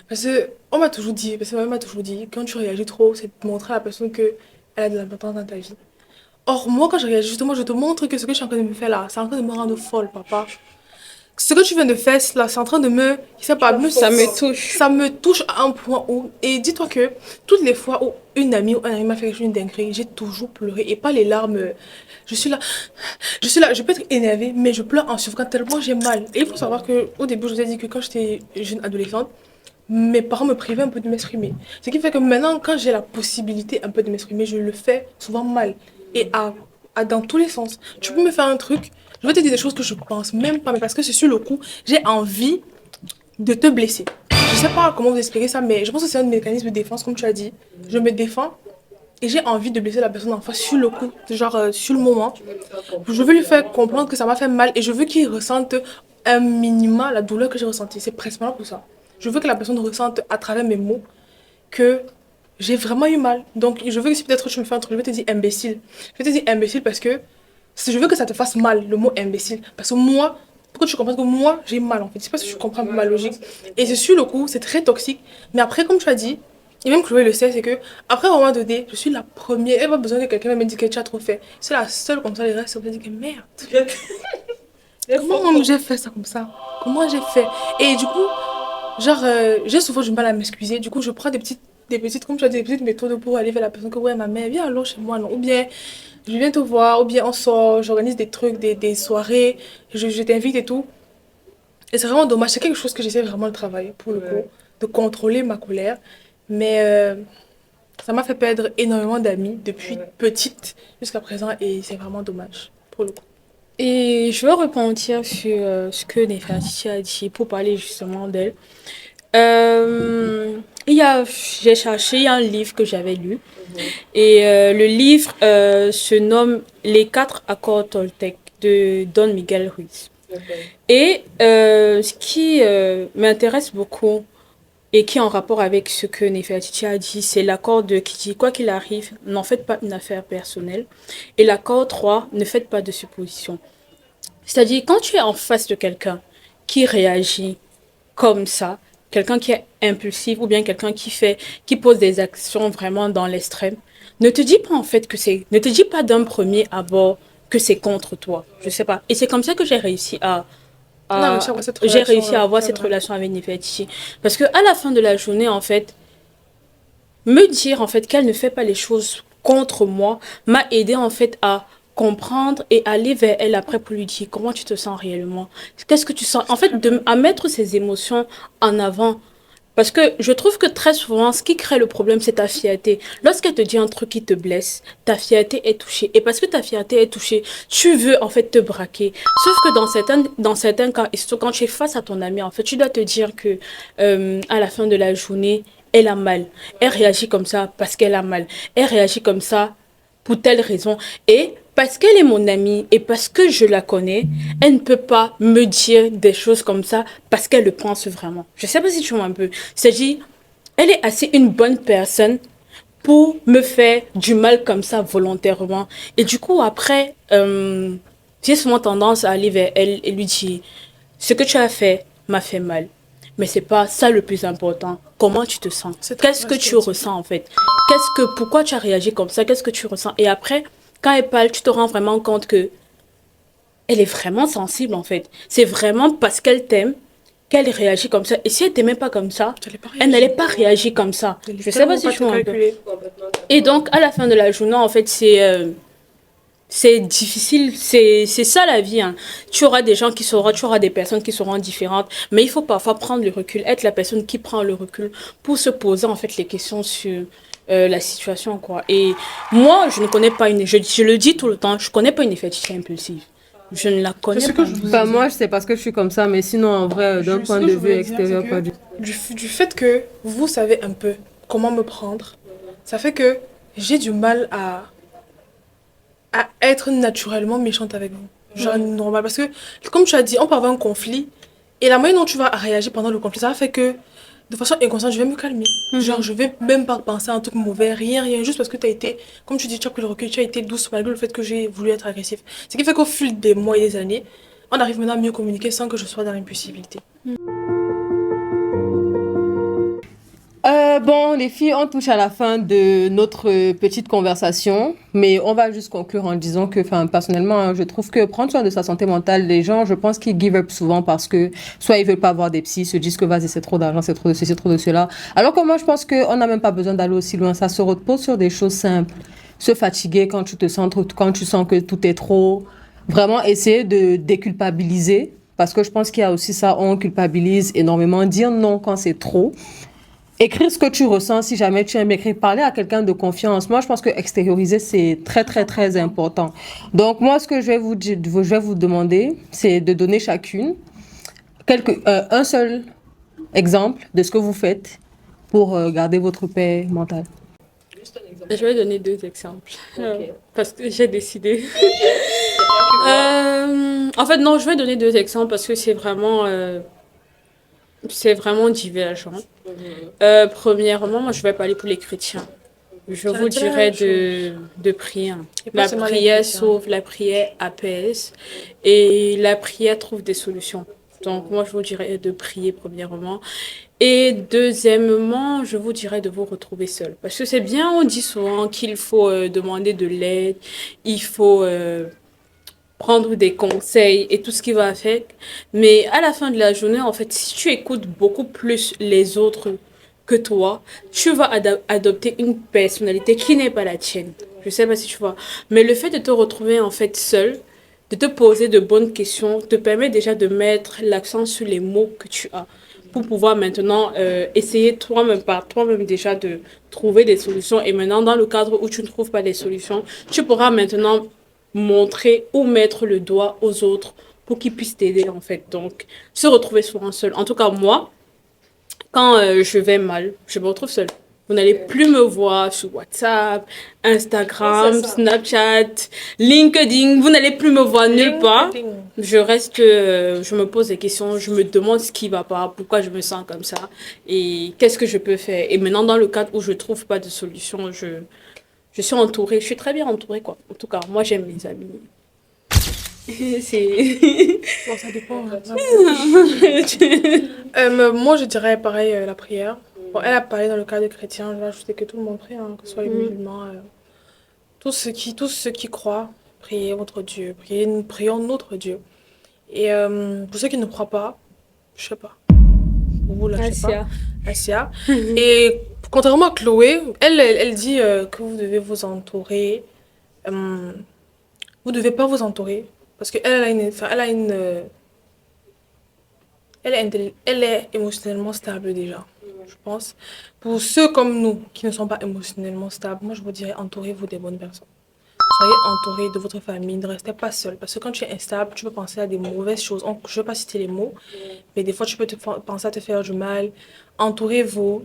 Parce que on m'a toujours dit, parce que ma mère m'a toujours dit, quand tu réagis trop, c'est de montrer à la personne qu'elle a de l'importance dans ta vie. Or, moi, quand je réagis, justement, je te montre que ce que je suis en train de me faire là, c'est en train de me rendre folle, papa. Ce que tu viens de faire, là, c'est en train de me... Je sais pas, Ça me touche. Ça me touche à un point où... Et dis-toi que toutes les fois où une amie ou un ami m'a fait une dinguerie, j'ai toujours pleuré. Et pas les larmes. Je suis là, je peux être énervée, mais je pleure en souffrant tellement j'ai mal. Et il faut savoir qu'au début, je vous ai dit que quand j'étais jeune adolescente, mes parents me privaient un peu de m'exprimer. Ce qui fait que maintenant, quand j'ai la possibilité un peu de m'exprimer, je le fais souvent mal. Et dans tous les sens. Tu peux me faire un truc, je vais te dire des choses que je pense même pas, mais parce que c'est sur le coup, j'ai envie de te blesser. Je sais pas comment vous expliquer ça, mais je pense que c'est un mécanisme de défense, comme tu as dit. Je me défends et j'ai envie de blesser la personne en face sur le coup, genre sur le moment. Je veux lui faire comprendre que ça m'a fait mal et je veux qu'il ressente un minima la douleur que j'ai ressentie. C'est principalement pour ça. Je veux que la personne ressente à travers mes mots que j'ai vraiment eu mal. Donc je veux que si peut-être tu me fais un truc, je vais te dire imbécile. Je vais te dire imbécile parce que je veux que ça te fasse mal, le mot imbécile. Parce que moi, pour que tu comprennes que moi, j'ai mal en fait. Je sais pas si tu comprends un peu ma logique. Et c'est sur le coup, c'est très toxique. Mais après, comme tu as dit, Et même Chloé le sait, c'est que après un moment donné, je suis la première. Elle n'a pas besoin que quelqu'un me dise que tu as trop fait. C'est la seule comme ça, les restes, on me dit que merde. Comment j'ai fait ça comme ça? Comment j'ai fait? Et du coup, genre, j'ai souvent du mal à m'excuser. Du coup, je prends des petites, comme tu as dit, des petites méthodes pour aller vers la personne que, ouais, ma mère, viens alors chez moi, non. Ou bien, je viens te voir, ou bien on sort, j'organise des trucs, des soirées, je t'invite et tout. Et c'est vraiment dommage. C'est quelque chose que j'essaie vraiment de travailler, pour le coup, de contrôler ma colère. Mais ça m'a fait perdre énormément d'amis depuis petite jusqu'à présent et c'est vraiment dommage, pour le coup. Et je veux rebondir sur ce que Nefertiti a dit pour parler justement d'elle. Euh, j'ai cherché un livre que j'avais lu et le livre se nomme Les quatre accords Toltec de Don Miguel Ruiz. Et ce qui m'intéresse beaucoup et qui est en rapport avec ce que Nefertiti a dit, c'est l'accord 2 qui dit quoi qu'il arrive, n'en faites pas une affaire personnelle. Et l'accord 3, ne faites pas de suppositions. C'est-à-dire, quand tu es en face de quelqu'un qui réagit comme ça, quelqu'un qui est impulsif ou bien quelqu'un qui pose des actions vraiment dans l'extrême, ne te dis pas en fait ne te dis pas d'un premier abord que c'est contre toi. Je sais pas. Et c'est comme ça que j'ai réussi j'ai réussi à avoir cette relation avec Nefertiti. Parce que à la fin de la journée, en fait, me dire en fait qu'elle ne fait pas les choses contre moi m'a aidé en fait à comprendre et aller vers elle après pour lui dire comment tu te sens réellement. Qu'est-ce que tu sens? En fait, à mettre ses émotions en avant. Parce que je trouve que très souvent, ce qui crée le problème, c'est ta fierté. Lorsqu'elle te dit un truc qui te blesse, ta fierté est touchée. Et parce que ta fierté est touchée, tu veux en fait te braquer. Sauf que dans certains cas, et surtout quand tu es face à ton ami, en fait, tu dois te dire que à la fin de la journée, elle a mal. Elle réagit comme ça parce qu'elle a mal. Elle réagit comme ça pour telle raison. Et parce qu'elle est mon amie et parce que je la connais, elle ne peut pas me dire des choses comme ça parce qu'elle le pense vraiment. Je sais pas si tu vois un peu. C'est-à-dire, elle est assez une bonne personne pour me faire du mal comme ça volontairement. Et du coup, après, j'ai souvent tendance à aller vers elle et lui dire, ce que tu as fait m'a fait mal. Mais c'est pas ça le plus important. Comment tu te sens? Qu'est-ce que tu ressens en fait? Pourquoi tu as réagi comme ça? Qu'est-ce que tu ressens? Et après, quand elle parle, tu te rends vraiment compte que elle est vraiment sensible en fait. C'est vraiment parce qu'elle t'aime qu'elle réagit comme ça. Et si elle t'aimait pas comme ça, elle n'allait pas réagir comme ça. Je sais pas si je vois un peu. Et donc, à la fin de la journée, en fait, c'est difficile, c'est ça la vie. Hein. Tu auras des gens tu auras des personnes qui seront différentes, mais il faut parfois prendre le recul, être la personne qui prend le recul pour se poser en fait les questions sur la situation quoi. Et moi, je ne connais pas je le dis tout le temps, je connais pas une Nefertiti impulsive. Je ne la connais pas. Bah, moi, je sais parce que je suis comme ça, mais sinon, en vrai, d'un point de vue extérieur, pas du tout. Du fait que vous savez un peu comment me prendre, ça fait que j'ai du mal à être naturellement méchante avec vous. Genre normal. Parce que, comme tu as dit, on peut avoir un conflit. Et la manière dont tu vas réagir pendant le conflit, ça fait que, de façon inconsciente, je vais me calmer. Genre, je vais même pas penser à un truc mauvais, rien, rien. Juste parce que tu as été, comme tu dis, tu as pris le recul, tu as été douce malgré le fait que j'ai voulu être agressif. Ce qui fait qu'au fil des mois et des années, on arrive maintenant à mieux communiquer sans que je sois dans l'impulsivité. Bon, les filles, on touche à la fin de notre petite conversation, mais on va juste conclure en disant que, personnellement, hein, je trouve que prendre soin de sa santé mentale, les gens, je pense qu'ils give up souvent parce que soit ils veulent pas avoir des psys, se disent que vas-y, c'est trop d'argent, c'est trop de ceci, c'est trop de cela. Alors que moi, je pense qu'on n'a même pas besoin d'aller aussi loin. Ça se repose sur des choses simples. Se fatiguer quand tu te sens trop, quand tu sens que tout est trop. Vraiment essayer de déculpabiliser. Parce que je pense qu'il y a aussi ça, on culpabilise énormément. Dire non quand c'est trop. Écrire ce que tu ressens si jamais tu aimes écrire, parler à quelqu'un de confiance. Moi, je pense que extérioriser, c'est très, très, très important. Donc, moi, ce que je vais vous demander, c'est de donner chacune un seul exemple de ce que vous faites pour garder votre paix mentale. Je vais donner 2 exemples. Parce que j'ai décidé. En fait, non, je vais donner 2 exemples parce que c'est vraiment divergent. Premièrement, moi, je vais parler pour les chrétiens. Je vous dirais de prier. La prière sauve, la prière apaise et la prière trouve des solutions. Donc, moi, je vous dirais de prier, premièrement. Et deuxièmement, je vous dirais de vous retrouver seul. Parce que c'est bien, on dit souvent qu'il faut demander de l'aide, il faut prendre des conseils et tout ce qui va avec. Mais à la fin de la journée, en fait, si tu écoutes beaucoup plus les autres que toi, tu vas adopter une personnalité qui n'est pas la tienne. Je sais pas si tu vois. Mais le fait de te retrouver en fait seul, de te poser de bonnes questions, te permet déjà de mettre l'accent sur les mots que tu as pour pouvoir maintenant essayer toi-même par toi-même déjà de trouver des solutions. Et maintenant, dans le cadre où tu ne trouves pas des solutions, tu pourras maintenant montrer ou mettre le doigt aux autres pour qu'ils puissent t'aider en fait. Donc, se retrouver souvent seul. En tout cas, moi, quand je vais mal, je me retrouve seule. Vous n'allez plus me voir sur WhatsApp, Instagram, Snapchat, LinkedIn. Vous n'allez plus me voir nulle part. Je reste, je me pose des questions, je me demande ce qui va pas, pourquoi je me sens comme ça et qu'est-ce que je peux faire. Et maintenant, dans le cadre où je trouve pas de solution, je suis entourée, je suis très bien entourée quoi. En tout cas, moi j'aime mes amis. C'est... Bon, ça dépend. Moi, je dirais pareil, la prière. Bon, elle a parlé dans le cadre chrétien. Là, je sais que tout le monde prie, hein, que ce soit les musulmans. Tous ceux qui croient, priez votre Dieu. Prions notre Dieu. Et pour ceux qui ne croient pas, je sais pas. Pour vous, là, je sais pas. Asia. Et contrairement à Chloé, elle dit que vous devez vous entourer. Vous devez pas vous entourer. Parce qu'elle elle est émotionnellement stable déjà, je pense. Pour ceux comme nous qui ne sont pas émotionnellement stables, moi je vous dirais entourez-vous des bonnes personnes. Soyez entourés de votre famille, ne restez pas seul. Parce que quand tu es instable, tu peux penser à des mauvaises choses. Je ne vais pas citer les mots, mais des fois tu peux penser à te faire du mal. Entourez-vous,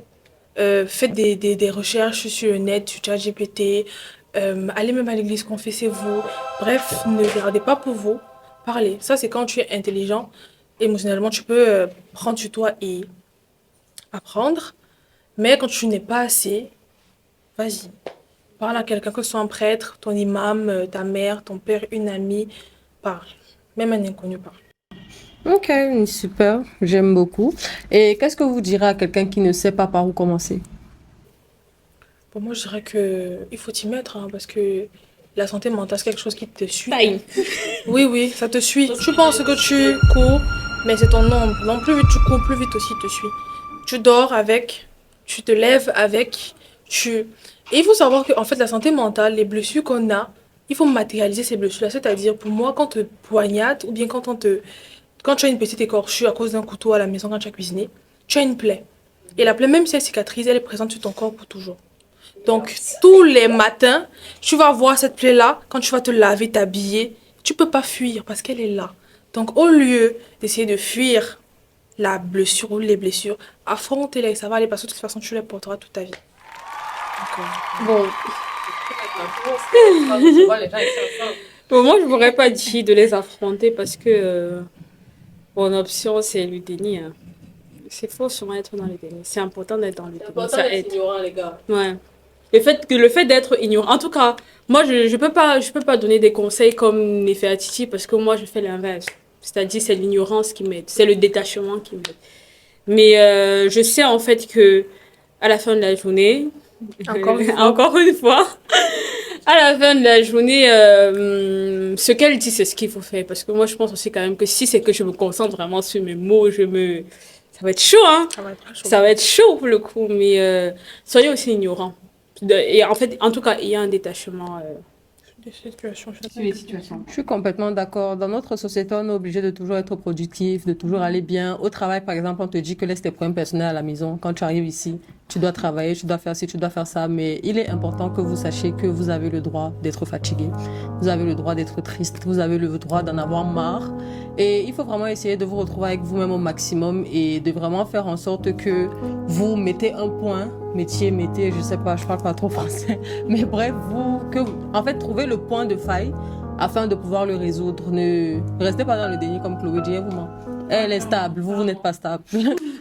faites des recherches sur le net, sur ChatGPT, allez même à l'église, confessez-vous. Bref, ne gardez pas pour vous, parlez. Ça, c'est quand tu es intelligent, émotionnellement, tu peux prendre sur toi et apprendre. Mais quand tu n'es pas assez, vas-y. Parle à quelqu'un, que ce soit un prêtre, ton imam, ta mère, ton père, une amie, parle. Même un inconnu parle. Ok, super, j'aime beaucoup. Et qu'est-ce que vous direz à quelqu'un qui ne sait pas par où commencer? Pour moi, je dirais qu'il faut t'y mettre, hein, parce que la santé mentale, c'est quelque chose qui te suit. Time. Oui, ça te suit. Tu penses que tu cours, mais c'est ton ombre. Donc, plus vite tu cours, plus vite aussi il te suit. Tu dors avec, tu te lèves avec, Et il faut savoir qu'en fait, la santé mentale, les blessures qu'on a, il faut matérialiser ces blessures-là. C'est-à-dire, pour moi, quand on te poignarde, ou bien quand tu as une petite écorchure à cause d'un couteau à la maison quand tu as cuisiné, tu as une plaie. Et la plaie, même si elle cicatrise, elle est présente sur ton corps pour toujours. Donc, tous les matins, tu vas voir cette plaie-là, quand tu vas te laver, t'habiller, tu peux pas fuir parce qu'elle est là. Donc, au lieu d'essayer de fuir la blessure ou les blessures, affronte-les, ça va aller parce que de toute façon, tu les porteras toute ta vie. Bon. Bon, moi, je m'aurais pas dit de les affronter parce que mon option, c'est le déni. Hein. C'est faux souvent être dans le déni. C'est important d'être dans le déni. Ça aide. Ignorant, les gars. Ouais. Le fait d'être ignorant. En tout cas, moi, je peux pas donner des conseils comme Nefertiti parce que moi, je fais l'inverse. C'est-à-dire, c'est l'ignorance qui m'aide. C'est le détachement qui m'aide. Mais je sais en fait que à la fin de la journée, encore une fois, à la fin de la journée, ce qu'elle dit, c'est ce qu'il faut faire. Parce que moi, je pense aussi quand même que si c'est que je me concentre vraiment sur mes mots, ça va être chaud, hein. Ça va être chaud pour le coup. Mais soyez aussi ignorants. Et en fait, en tout cas, il y a un détachement. Des situations. Je suis complètement d'accord. Dans notre société, on est obligé de toujours être productif, de toujours aller bien. Au travail, par exemple, on te dit que laisse tes problèmes personnels à la maison. Quand tu arrives ici, tu dois travailler, tu dois faire ci, tu dois faire ça. Mais il est important que vous sachiez que vous avez le droit d'être fatigué. Vous avez le droit d'être triste. Vous avez le droit d'en avoir marre. Et il faut vraiment essayer de vous retrouver avec vous-même au maximum et de vraiment faire en sorte que vous mettez un point, je sais pas, je parle pas trop français, mais bref, en fait, trouvez le point de faille afin de pouvoir le résoudre. Ne restez pas dans le déni comme Chloé dit, vous. Elle est stable, vous n'êtes pas stable.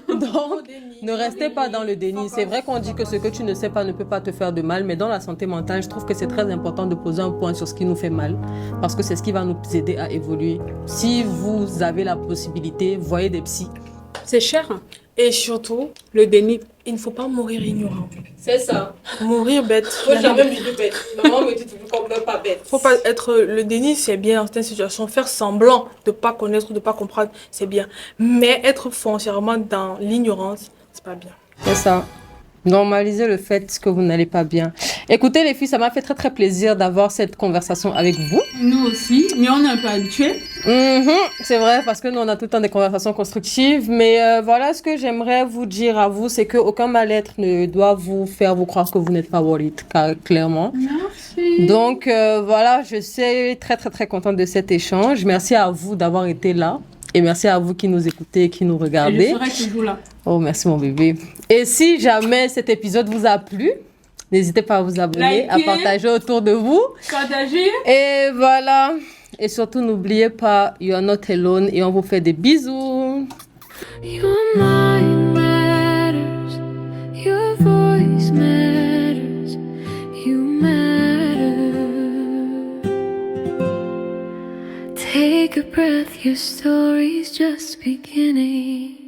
Donc, Ne restez pas dans le déni. C'est vrai qu'on dit que ce que tu ne sais pas ne peut pas te faire de mal, mais dans la santé mentale, je trouve que c'est très important de poser un point sur ce qui nous fait mal, parce que c'est ce qui va nous aider à évoluer. Si vous avez la possibilité, voyez des psys. C'est cher, hein. Et surtout, Le déni. il ne faut pas mourir ignorant. C'est ça. Mourir bête. Moi, j'ai jamais vu de bête. Maman me dit toujours qu'on ne meurt pas bête. Faut pas être le déni, c'est bien dans certaines situations. Faire semblant de pas connaître, de pas comprendre, c'est bien. Mais être foncièrement dans l'ignorance, c'est pas bien. C'est ça. Normalisez le fait que vous n'allez pas bien. Écoutez les filles, ça m'a fait très très plaisir d'avoir cette conversation avec vous. Nous aussi, mais on est un peu habitués. C'est vrai, parce que nous on a tout le temps des conversations constructives, mais voilà ce que j'aimerais vous dire à vous, c'est qu'aucun mal-être ne doit vous faire vous croire que vous n'êtes pas worried, clairement. Merci. Donc voilà, je suis très très très contente de cet échange. Merci à vous d'avoir été là. Et merci à vous qui nous écoutez, qui nous Et je regardez. serai toujours là. Oh, merci mon bébé. Et si jamais cet épisode vous a plu, n'hésitez pas à vous abonner, à Likez. partager autour de vous. Partagez. Et voilà. Et surtout, n'oubliez pas, you are not alone. Et on vous fait des bisous. Your mind matters, your voice matters, you matter. Take a breath, your story's just beginning.